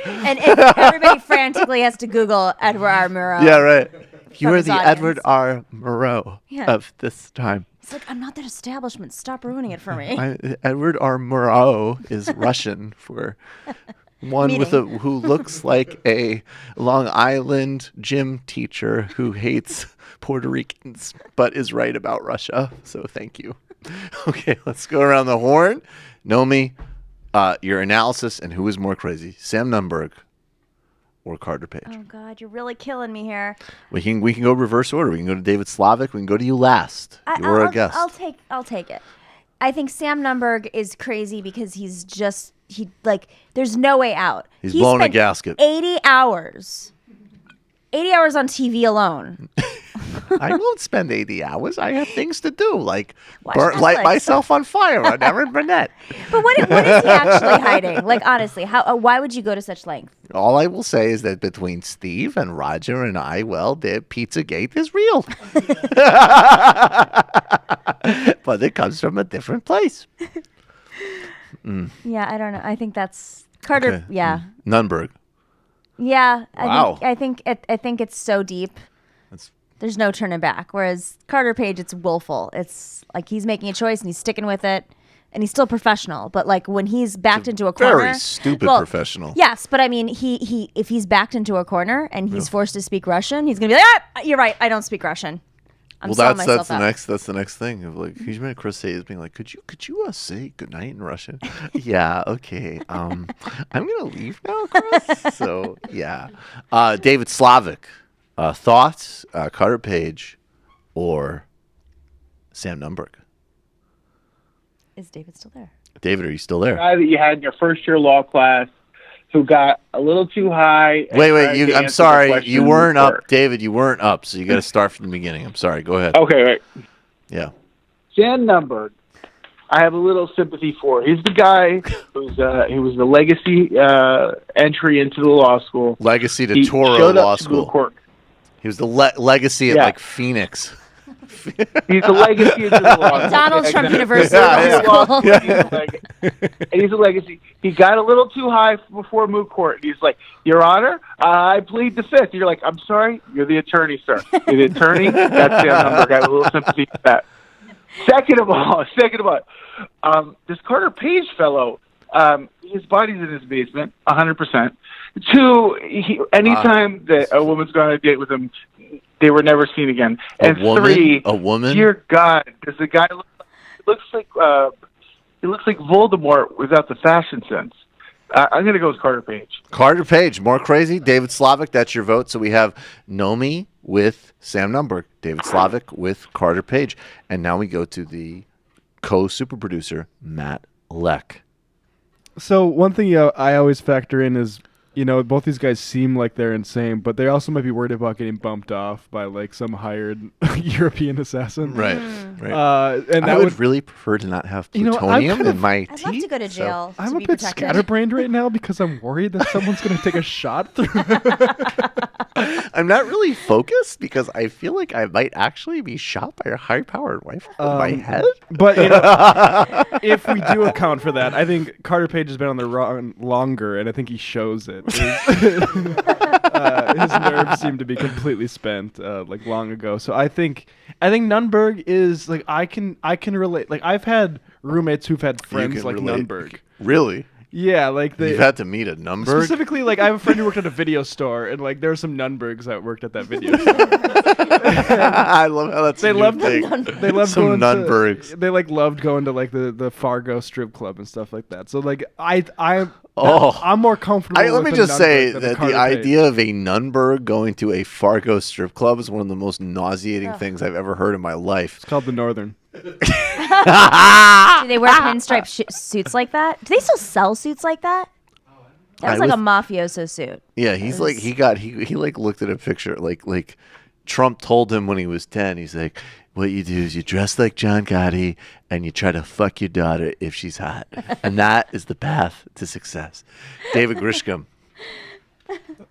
And everybody frantically has to Google Edward R. Murrow. Yeah, right. You are the audience. Edward R. Murrow of this time. He's like, I'm not that establishment. Stop ruining it for me. Edward R. Murrow is Russian for one who looks like a Long Island gym teacher who hates Puerto Ricans, but is right about Russia. So thank you. Okay, let's go around the horn. Nomi, your analysis and who is more crazy, Sam Nunberg or Carter Page? Oh God, you're really killing me here. We can go reverse order. We can go to David Slavic. We can go to you last. You're a guest. I'll take it. I think Sam Nunberg is crazy because there's no way out. He's blown a spent gasket. 80 hours on TV alone. I won't spend 80 hours. I have things to do, like Watch light Netflix. myself on fire on Erin Burnett. But what is he actually hiding? Like, honestly, why would you go to such length? All I will say is that between Steve and Roger and I, well, the Pizzagate is real. But it comes from a different place. Yeah, I don't know. I think that's Carter. Okay. Yeah. Nunberg. Yeah. Wow. I think it's so deep. There's no turning back. Whereas Carter Page, it's willful. It's like he's making a choice and he's sticking with it, and he's still professional. But like when he's backed into a corner, Very stupid professional. Yes, but I mean, he if he's backed into a corner and he's forced to speak Russian, he's gonna be like, you're right, I don't speak Russian. I'm selling myself out. That's the next thing of like, he's made Chris say is being like, could you say goodnight in Russian? Yeah, okay. I'm gonna leave now, Chris. So yeah, David Slavic. Thoughts, Carter Page or Sam Nunberg? Is David still there? David, are you still there? The guy that you had in your first year law class who got a little too high. Wait, I'm sorry. You weren't up, David. You weren't up, so you got to start from the beginning. I'm sorry. Go ahead. Okay, right. Yeah. Sam Nunberg, I have a little sympathy for. He's the guy he was the legacy entry into the law school. Legacy to Toro Law School. He was the legacy at like Phoenix. He's the legacy of the law. Donald Trump University Law School. And he's a legacy. He got a little too high before moot court. He's like, Your Honor, I plead the fifth. You're like, I'm sorry, you're the attorney, sir. You're the attorney. That's Sam Nunberg. I have a little sympathy for that. Second of all, this Carter Page fellow, his body's in his basement, 100%. Two, anytime that a woman's gone on a date with him, they were never seen again. And three, a woman? Dear God, does the guy looks like Voldemort without the fashion sense? I'm going to go with Carter Page. Carter Page, more crazy. David Slavic, that's your vote. So we have Nomi with Sam Nunberg, David Slavic with Carter Page. And now we go to the co-super producer, Matt Leck. So one thing I always factor in is, both these guys seem like they're insane, but they also might be worried about getting bumped off by like some hired European assassin. Right. And I would really prefer to not have plutonium in my I'd love to go to jail. I'm to a be bit protected. scatterbrained right now because I'm worried that someone's going to take a shot through. I'm not really focused because I feel like I might actually be shot by a high-powered rifle in my head. But if we do account for that, I think Carter Page has been on the run longer, and I think he shows it. His nerves seem to be completely spent, like long ago. So I think Nunberg is like I can relate. Like I've had roommates who've had friends like Nunberg. Really? Yeah, like you've had to meet a Nunberg. Specifically, like I have a friend who worked at a video store, and like there were some Nunbergs that worked at that video store. I love how that's they loved thing. They loved some going Nunbergs. They like loved going to like the Fargo strip club and stuff like that. So like I'm more comfortable. Let me with just say Nunberg that than the Carter Page. idea of a Nunberg going to a Fargo strip club is one of the most nauseating things I've ever heard in my life. It's called the Northern. Do they wear pinstripe suits like that? Do they still sell suits like that? That was like a mafioso suit. Yeah, he's like he looked at a picture like Trump told him when he was 10. He's like, what you do is you dress like John Gotti and you try to fuck your daughter if she's hot, and that is the path to success. David Grisham.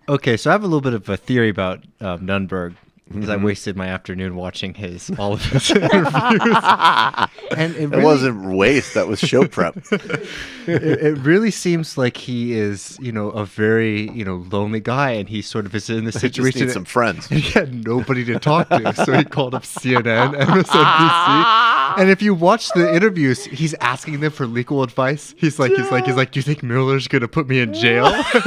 Okay, so I have a little bit of a theory about Nunberg. Because I wasted my afternoon watching all of his interviews. And it wasn't waste, that was show prep. It really seems like he is, a very, lonely guy, and he sort of is in this situation. Just needs some friends. And he had nobody to talk to, so he called up CNN, MSNBC. And if you watch the interviews, he's asking them for legal advice. He's like, do you think Mueller's gonna put me in jail? But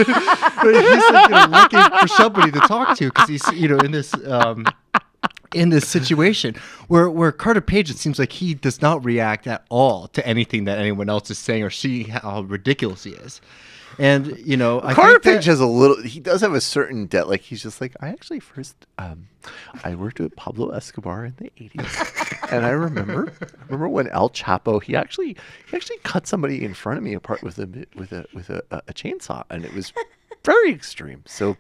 he's like, looking for somebody to talk to because he's, in this in this situation where Carter Page, it seems like he does not react at all to anything that anyone else is saying or see how ridiculous he is. And, you know, Carter Page has he does have a certain debt. Like, he's just like, I actually first, I worked with Pablo Escobar in the 80s. And I remember when El Chapo, he actually cut somebody in front of me apart with a chainsaw. And it was very extreme. So,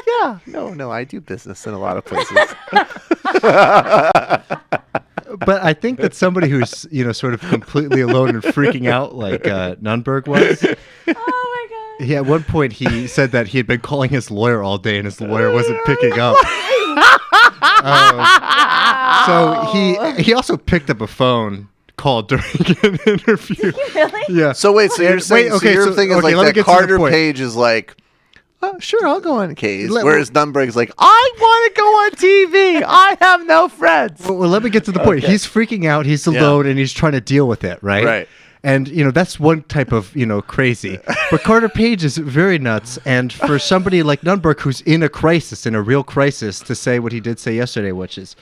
yeah, no, I do business in a lot of places. But I think that somebody who's, you know, sort of completely alone and freaking out like Nunberg was. Oh, my God. Yeah, at one point he said that he had been calling his lawyer all day and his lawyer wasn't picking up. So he also picked up a phone call during an interview. Really? Yeah. So wait, so you're saying, your thing is like that Carter Page is like, oh, sure, I'll go on case. Whereas Nunberg's like, I want to go on TV. I have no friends. Well, let me get to the point. Okay. He's freaking out. He's alone, and he's trying to deal with it, right? Right. And, you know, that's one type of, you know, crazy. But Carter Page is very nuts. And for somebody like Nunberg, who's in a crisis, in a real crisis, to say what he did say yesterday, which is,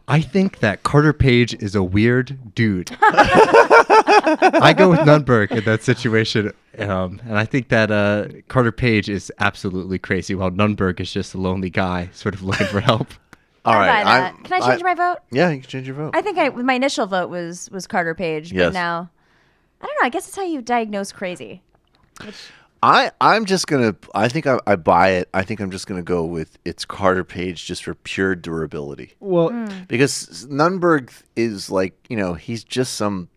I think that Carter Page is a weird dude. I go with Nunberg in that situation. And I think that Carter Page is absolutely crazy, while Nunberg is just a lonely guy sort of looking for help. All right. Can I change my vote? Yeah, you can change your vote. I think my initial vote was Carter Page, Yes. but now I don't know. I guess it's how you diagnose crazy. I'm just gonna. I think I buy it. I think I'm just gonna go with it's Carter Page just for pure durability. Well, because Nunberg is like, you know, he's just some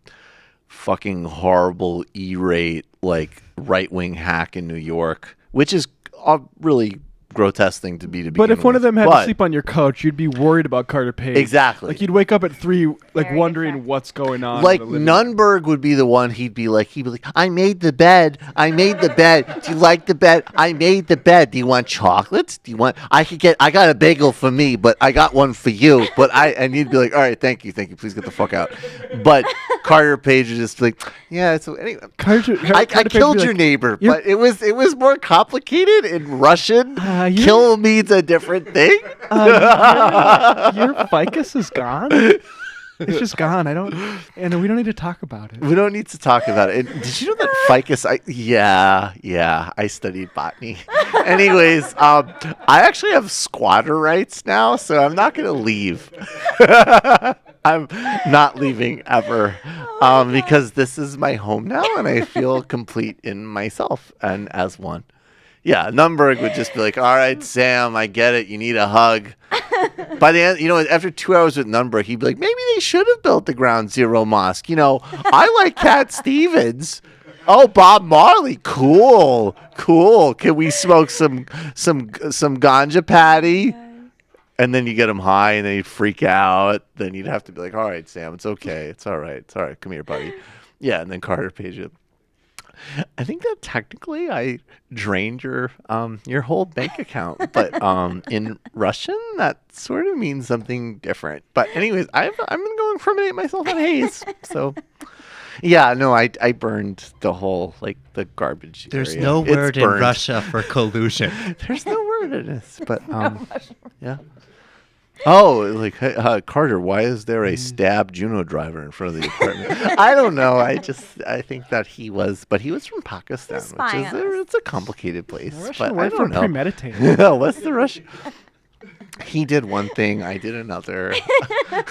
fucking horrible E-rate like right-wing hack in New York, which is a really grotesque thing to be. But if one of them had to sleep on your couch, you'd be worried about Carter Page. Exactly. Like, you'd wake up at 3, like, wondering what's going on. Like, Nunberg would be the one. He'd be like, I made the bed. I made the bed. Do you like the bed? I made the bed. Do you want chocolates? Do you want? I got a bagel for me, but I got one for you. And you'd be like, all right, thank you. Please get the fuck out. But Carter Page is just like, yeah. So anyway, I killed your neighbor, but it was more complicated in Russian. Kill means a different thing. Your ficus is gone. It's just gone. And we don't need to talk about it. We don't need to talk about it. Did you know that ficus? Yeah. I studied botany. Anyways, I actually have squatter rights now, so I'm not going to leave. I'm not leaving ever, because this is my home now, and I feel complete in myself and as one. Yeah, Nunberg would just be like, all right, Sam, I get it. You need a hug. By the end, you know, after 2 hours with Nunberg, he'd be like, maybe they should have built the Ground Zero Mosque. You know, I like Cat Stevens. Oh, Bob Marley. Cool. Can we smoke some ganja patty? And then you get him high, and then he'd freak out. Then you'd have to be like, all right, Sam, it's okay. It's all right. Come here, buddy. Yeah, and then Carter Page would, I think that technically I drained your whole bank account, but in Russian that sort of means something different. But anyways, I'm gonna go incriminate myself on haze. So yeah, no, I burned the whole the garbage. There's area. no word in burned. Russia for collusion. There's no word in this, but yeah. Oh, like, Carter, why is there a stabbed Juno driver in front of the apartment? I don't know. I think that he was from Pakistan, which is it's a complicated place. But I don't know. Premeditated. No, what's the Russian? He did one thing, I did another. This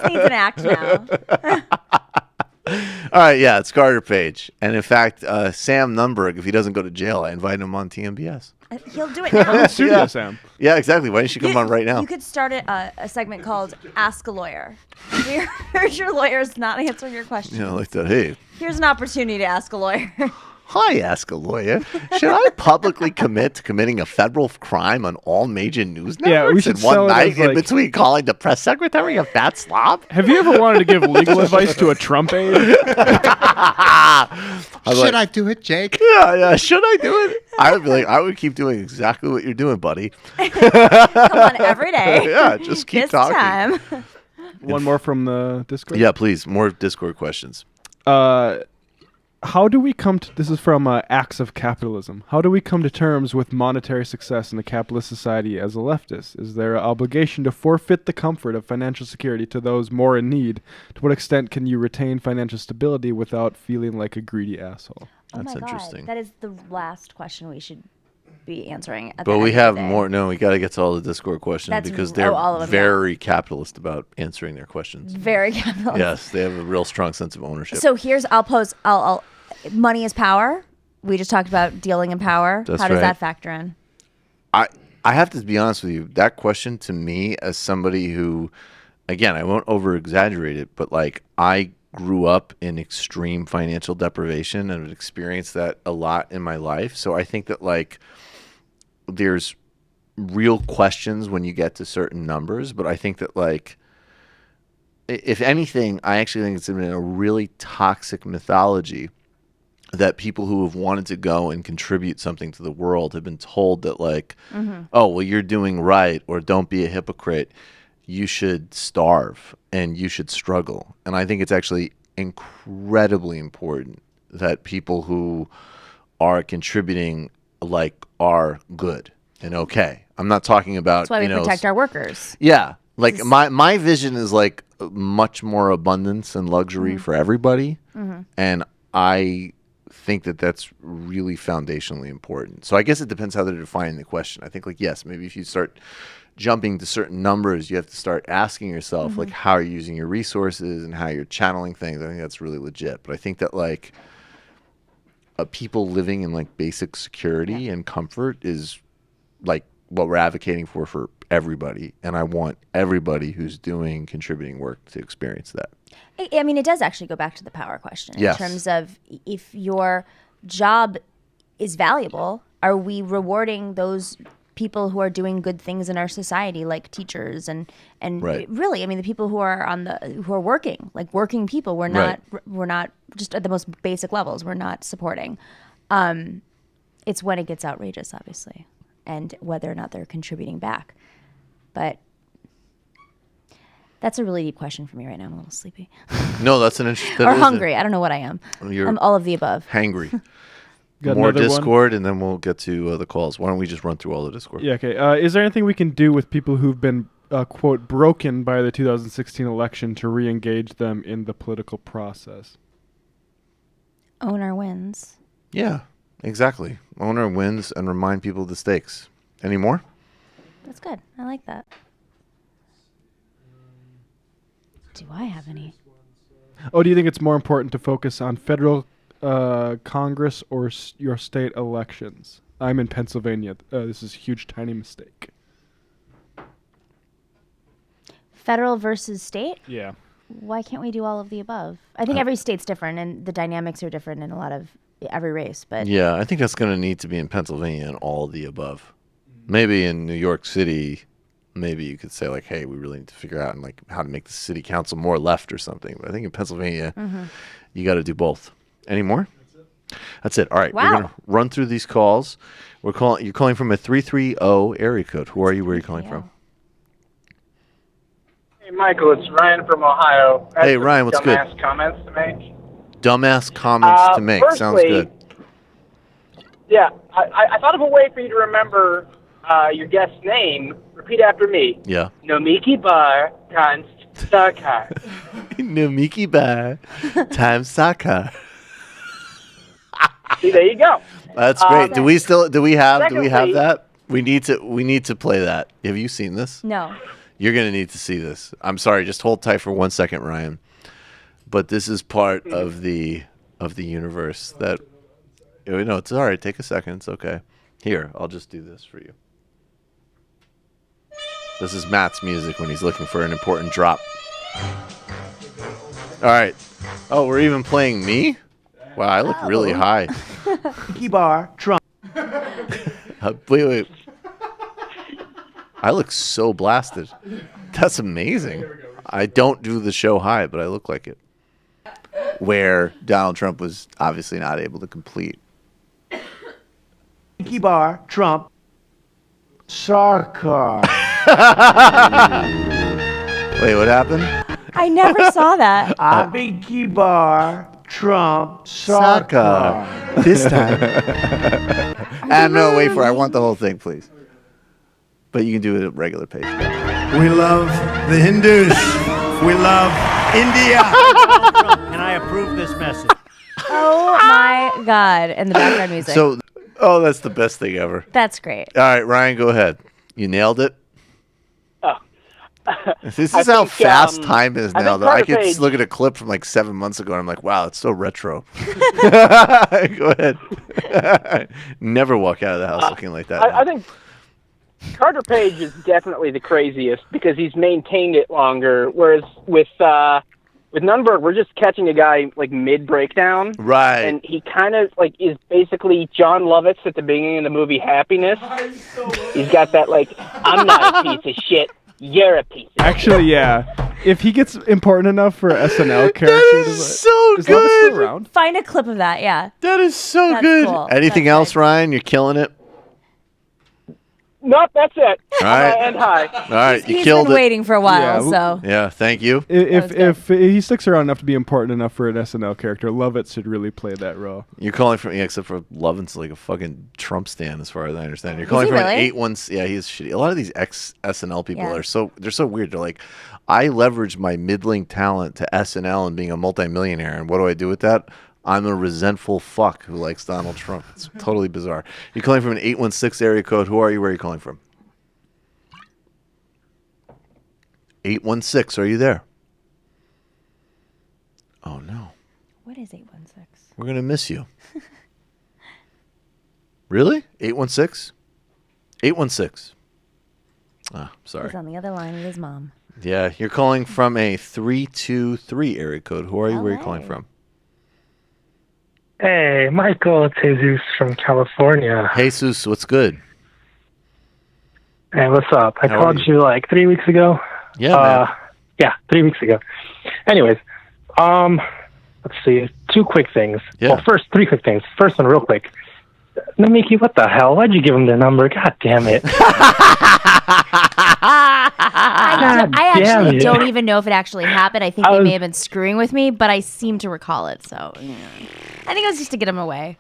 needs an act now. All right, yeah, it's Carter Page. And in fact, Sam Nunberg, if he doesn't go to jail, I invite him on TMBS. He'll do it now. Studio, Sam. Yeah, exactly. Why don't you come on right now? You could start a segment called Ask a Lawyer. Here's your lawyer's not answering your question. Yeah, like that. Hey. Here's an opportunity to ask a lawyer. Hi, Ask a Lawyer. Should I publicly commit to committing a federal crime on all major news networks Yeah, we should in one sell it night as, in between calling the press secretary a fat slob? Have you ever wanted to give legal advice to a Trump aide? Should I do it, Jake? Yeah. Should I do it? I would be like, I would keep doing exactly what you're doing, buddy. Come on, every day. Yeah, just keep this talking. Time. One more from the Discord? Yeah, please. More Discord questions. How do we come to, this is from Acts of Capitalism, how do we come to terms with monetary success in a capitalist society as a leftist? Is there an obligation to forfeit the comfort of financial security to those more in need? To what extent can you retain financial stability without feeling like a greedy asshole? Oh my God, that is the last question we should be answering. At But the we end of have the day. more. No, we got to get to all the Discord questions That's- because they're all of them, very capitalist about answering their questions. Very capitalist. Yes, they have a real strong sense of ownership. So here's, I'll money is power. We just talked about dealing in power. That's How does right. that factor in? I have to be honest with you. That question to me, as somebody who, again, I won't over exaggerate it, but like I grew up in extreme financial deprivation and have experienced that a lot in my life. So I think that like there's real questions when you get to certain numbers, but I think that like if anything, I actually think it's been a really toxic mythology that people who have wanted to go and contribute something to the world have been told that like, oh, well, you're doing right, or don't be a hypocrite. You should starve and you should struggle. And I think it's actually incredibly important that people who are contributing like are good and okay. I'm not talking about, That's why we protect our workers. Yeah. Like my vision is like much more abundance and luxury for everybody. And I think that that's really foundationally important. So I guess it depends how they're defining the question. I think like, yes, maybe if you start jumping to certain numbers, you have to start asking yourself like how you're using your resources and how you're channeling things. I think that's really legit. But I think that like people living in like basic security and comfort is like what we're advocating for everybody. And I want everybody who's doing contributing work to experience that. I mean, it does actually go back to the power question Yes. in terms of if your job is valuable, are we rewarding those people who are doing good things in our society, like teachers and Right. really, I mean, the people who are who are working, like working people. We're not just at the most basic levels. We're not supporting. It's when it gets outrageous, obviously, and whether or not they're contributing back. But that's a really deep question for me right now. I'm a little sleepy. No, that's an interesting. Or hungry. I don't know what I am. You're I'm all of the above. hangry. Got More another one? Discord, and then we'll get to the calls. Why don't we just run through all the Discord? Yeah, okay. Is there anything we can do with people who've been, quote, broken by the 2016 election to re-engage them in the political process? Owner wins. Yeah, exactly. Owner wins and remind people of the stakes. Any more? That's good. I like that. Do I have any? Oh, do you think it's more important to focus on federal Congress or your state elections? I'm in Pennsylvania. This is a huge, tiny mistake. Federal versus state? Yeah. Why can't we do all of the above? I think every state's different, and the dynamics are different in a lot of every race. But Yeah, I think that's going to need to be in Pennsylvania and all of the above. Maybe in New York City, maybe you could say like, hey, we really need to figure out like how to make the city council more left or something. But I think in Pennsylvania, you got to do both. Any more? That's it. All right, we're Wow. gonna run through these calls. You're calling from a 330 area code. Who are you? Where are you calling from? Hey, Michael, it's Ryan from Ohio. I had Hey, some Ryan, what's good? dumbass comments to make. Dumbass comments to make. Sounds Firstly, good. Yeah, I thought of a way for you to remember your guest's name. Repeat after me. Yeah. Nomiki Bar Konst Sarkar. Nomiki Bar times Sakar. See, there you go. That's great. Do we have Secondly- that? We need to play that. Have you seen this? no. You're going to need to see this. I'm sorry, just hold tight for 1 second, Ryan. But this is part of the universe that no, it's all right. Take a second. It's okay. Here, I'll just do this for you. This is Matt's music when he's looking for an important drop. All right. Oh, we're even playing me? Wow, I look really high. Bar Trump. Wait. I look so blasted. That's amazing. I don't do the show high, but I look like it. Where Donald Trump was obviously not able to complete. Bar Trump. Sarkar. Wait, what happened? I never saw that. Bar Trump, Soccer. This time. And no, wait for it. I want the whole thing, please. But you can do it at regular pace. We love the Hindus. We love India. And I approve this message. Oh my God. And the background music. So, that's the best thing ever. That's great. All right, Ryan, go ahead. You nailed it. This is how think, fast time is now. I could Page- look at a clip from like 7 months ago and I'm like, wow, it's so retro. Go ahead. Never walk out of the house looking like that. I think Carter Page is definitely the craziest because he's maintained it longer, whereas with Nunberg, we're just catching a guy like mid-breakdown. Right. And he kind of like is basically John Lovitz at the beginning of the movie Happiness. He's got that like, I'm not a piece of shit. You're a piece of shit. Actually, yeah. If he gets important enough for SNL characters, is so is good. Lovitz still around? Find a clip of that, yeah. That is so That's good. cool. Anything That's else, Ryan? You're killing it. Nope, that's it. All right. And hi. All right, you He's killed been it. waiting for a while, Yeah, so. Yeah, thank you. If he sticks around enough to be important enough for an SNL character, Lovitz should really play that role. You're calling from, except for Lovin's like a fucking Trump stan, as far as I understand. You're calling he from really? an 8-1. Yeah, he's shitty. A lot of these ex-SNL people Yeah. they're so weird. They're like, I leverage my middling talent to SNL and being a multimillionaire, and what do I do with that? I'm a resentful fuck who likes Donald Trump. It's totally bizarre. You're calling from an 816 area code. Who are you? Where are you calling from? 816, are you there? Oh, no. What is 816? We're going to miss you. Really? 816? 816. Ah, sorry. He's on the other line with his mom. Yeah, you're calling from a 323 area code. Who are you? Where are you calling from? Hey, Michael, it's Jesus from California. Jesus, what's good? Hey, what's up? I How are called you like 3 weeks ago. Yeah, man. Yeah, 3 weeks ago. Anyways, let's see. Two quick things. Yeah. Well, first, three quick things. First one, real quick. Nomiki, what the hell? Why'd you give him the number? God damn it. I damn actually it. don't even know if it actually happened. I think they may have been screwing with me, but I seem to recall it. So yeah. I think it was just to get him away.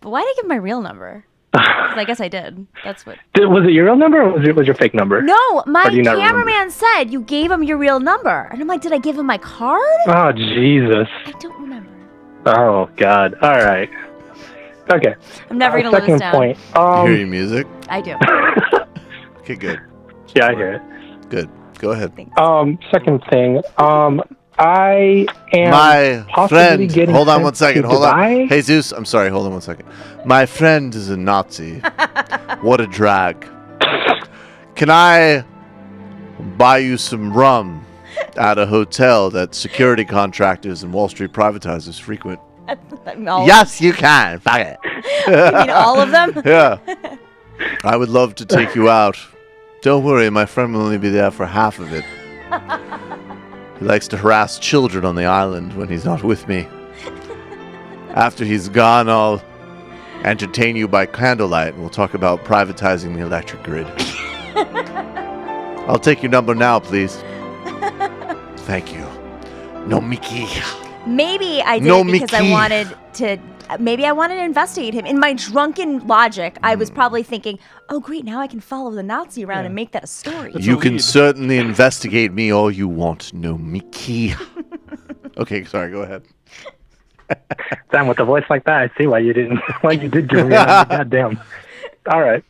But why did I give him my real number? 'Cause I guess I did. That's what. Was it your real number or was it your fake number? No, my Or do you not remember? cameraman said you gave him your real number, and I'm like, did I give him my card? Oh, Jesus. I don't remember. Oh, God. All right. Okay. I'm never gonna live second this down. point. You hear your music? I do. Okay, good. Yeah, I hear it. Good. Go ahead. Second thing. I am My possibly friend, getting hold on sent one second. to Hold Dubai. on. Jesus, I'm sorry. Hold on one second. My friend is a Nazi. What a drag. Can I buy you some rum at a hotel that security contractors and Wall Street privatizers frequent? Yes, you can. Fuck it. You mean all of them? Yeah. I would love to take you out. Don't worry, my friend will only be there for half of it. He likes to harass children on the island when he's not with me. After he's gone, I'll entertain you by candlelight, and we'll talk about privatizing the electric grid. I'll take your number now, please. Thank you. Nomiki. Maybe I did No, it because I Mickey. wanted to. Maybe I wanted to investigate him. In my drunken logic, I was probably thinking, "Oh, great! Now I can follow the Nazi around and make that a story." You can certainly investigate me all you want, Nomiki. Okay, sorry, go ahead. Damn, with a voice like that, I see why you did give me a number. God damn. All right.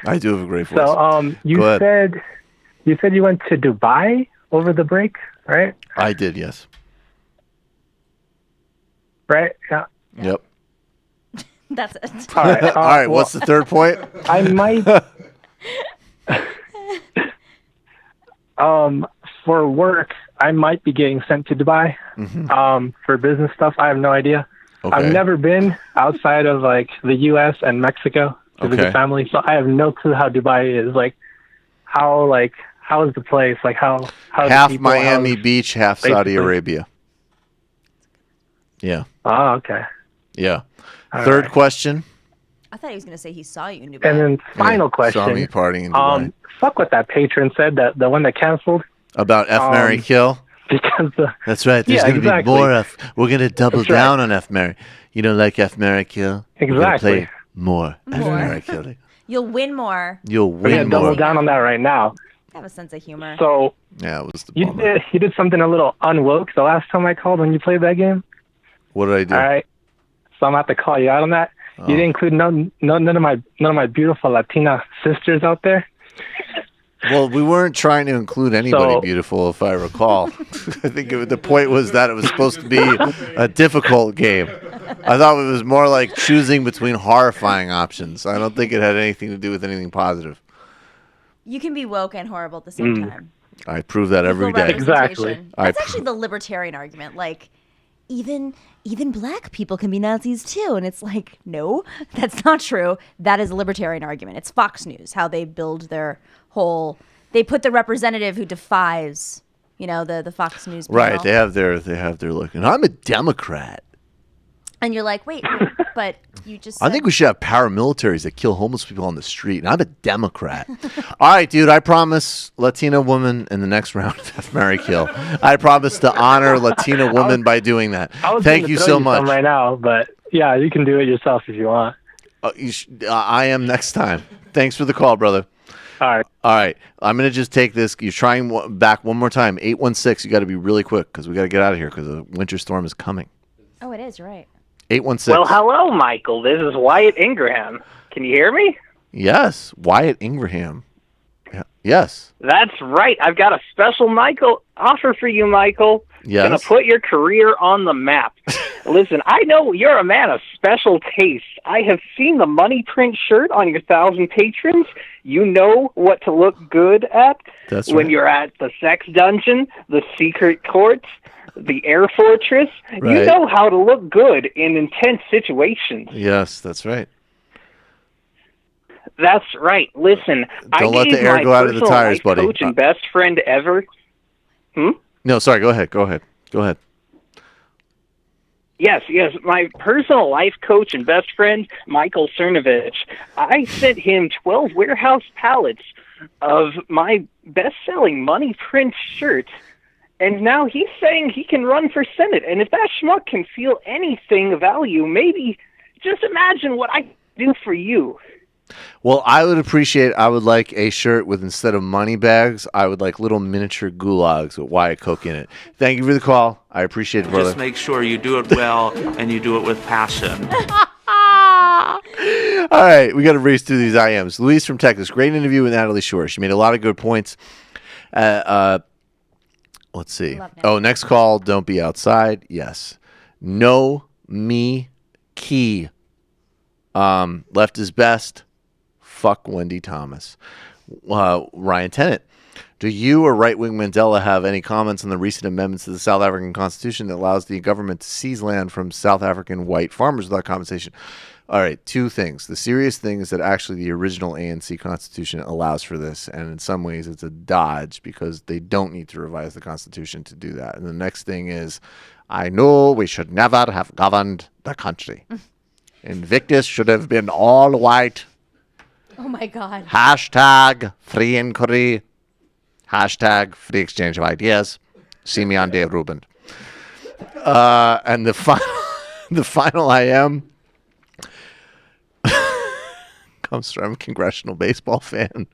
I do have a great voice. So, you Go ahead. said you went to Dubai over the break, right? I did, yes. Right? Yeah. Yep. That's it. All right. All right, what's the third point? I might. For work, I might be getting sent to Dubai. For business stuff. I have no idea. Okay. I've never been outside of like the U.S. and Mexico to visit Okay. family, so I have no clue how Dubai is. Like, how is the place? Like, how are the Half people, Miami Beach, half Saudi basically- Arabia. Yeah. Oh, okay. Yeah. All Third right. question. I thought he was going to say he saw you in Dubai. And then final Yeah, question. saw me partying in Dubai. Fuck what that patron said. The one that canceled. About F, Mary, kill. because That's right. There's yeah, going to exactly. be more F. We're going to double That's right. down on F Mary. You don't like F Mary Kill? We're gonna Exactly. play more F Mary Kill. You'll win more. You'll We're gonna win double more. down on that right now. Have a sense of humor. So Yeah, it was the you did something a little unwoke the last time I called when you played that game. What did I do? All right, so I'm gonna have to call you out on that. Oh. You didn't include none of my beautiful Latina sisters out there. Well, we weren't trying to include anybody So- beautiful, if I recall. I think the point was that it was supposed to be a difficult game. I thought it was more like choosing between horrifying options. I don't think it had anything to do with anything positive. You can be woke and horrible at the same Mm. time. I prove that every Equal day. representation. I That's actually the libertarian argument. Like, even black people can be Nazis too, and it's like, no, that's not true. That is a libertarian argument. It's Fox News how they build their whole. They put the representative who defies, the Fox News panel. Right, they have their look. And I'm a Democrat. And you're like, wait, but you just. I think we should have paramilitaries that kill homeless people on the street. And I'm a Democrat. All right, dude, I promise Latina woman in the next round of F, Marry, Kill. I promise to honor Latina woman by doing that. Thank you so much. Right now, but yeah, you can do it yourself if you want. I am next time. Thanks for the call, brother. All right. I'm going to just take this. You're trying back one more time. 816. You got to be really quick because we got to get out of here because the winter storm is coming. Oh, it is, you're right. 816. Well, hello, Michael. This is Wyatt Ingraham. Can you hear me? Yes. Wyatt Ingraham. Yeah. Yes. That's right. I've got a special offer for you, Michael. Yes. Gonna put your career on the map. Listen, I know you're a man of special taste. I have seen the money print shirt on your 1,000 patrons. You know what to look good at when you're at the sex dungeon, the secret courts, the air fortress. You Right. know how to look good in intense situations. Yes, that's right. That's right. Listen, Don't let I gave the air my go out of the personal tires, life buddy. coach and best friend ever. No, sorry. Go ahead. Yes, my personal life coach and best friend, Michael Cernovich. I sent him 12 warehouse pallets of my best-selling money print shirt, and now he's saying he can run for Senate. And if that schmuck can feel anything of value, maybe just imagine what I do for you. Well, I would like a shirt with, instead of money bags, I would like little miniature gulags with Wyatt Coke in it. Thank you for the call. I appreciate it, brother. Just make sure you do it well and you do it with passion. All right, we got to race through these IMs. Louise from Texas, great interview with Natalie Shore. She made a lot of good points. Let's see. Oh, next call, don't be outside. Yes. Nomiki. Left is best. Fuck Wendy Thomas. Ryan Tennant. Do you or right-wing Mandela have any comments on the recent amendments to the South African Constitution that allows the government to seize land from South African white farmers without compensation? All right, two things. The serious thing is that actually the original ANC Constitution allows for this, and in some ways it's a dodge because they don't need to revise the Constitution to do that. And the next thing is, I know we should never have governed the country. Invictus should have been all white. Oh my God. Hashtag free inquiry. Hashtag free exchange of ideas. See me on Dave Rubin. And the final I am comes from a congressional baseball fan.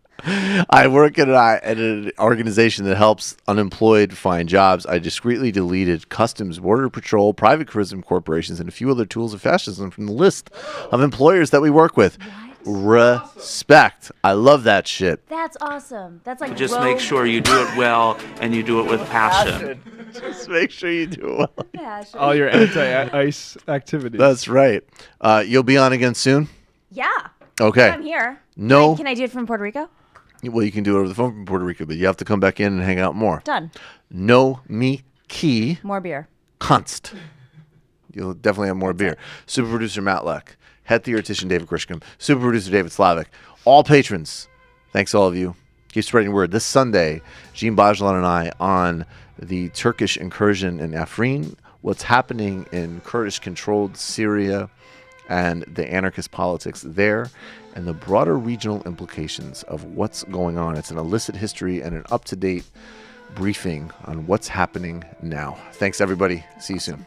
I work at an organization that helps unemployed find jobs. I discreetly deleted Customs, Border Patrol, private tourism corporations, and a few other tools of fascism from the list of employers that we work with. Respect. I love that shit. That's awesome. That's like Just make sure you do it well and you do it with passion. Just make sure you do it well. Passion. All your anti-ice activities. That's right. You'll be on again soon? Yeah. Okay. I'm here. No. Can I do it from Puerto Rico? Well, you can do it over the phone from Puerto Rico, but you have to come back in and hang out more. Done. Nomiki. More beer. Konst. You'll definitely have more beer. Super producer Matt Leck. Head theoretician David Grisham. Super producer David Slavic. All patrons. Thanks all of you. Keep spreading word. This Sunday, Jean Bajlan and I on the Turkish incursion in Afrin, what's happening in Kurdish-controlled Syria, and the anarchist politics there, and the broader regional implications of what's going on. It's an illicit history and an up-to-date briefing on what's happening now. Thanks, everybody. See you soon.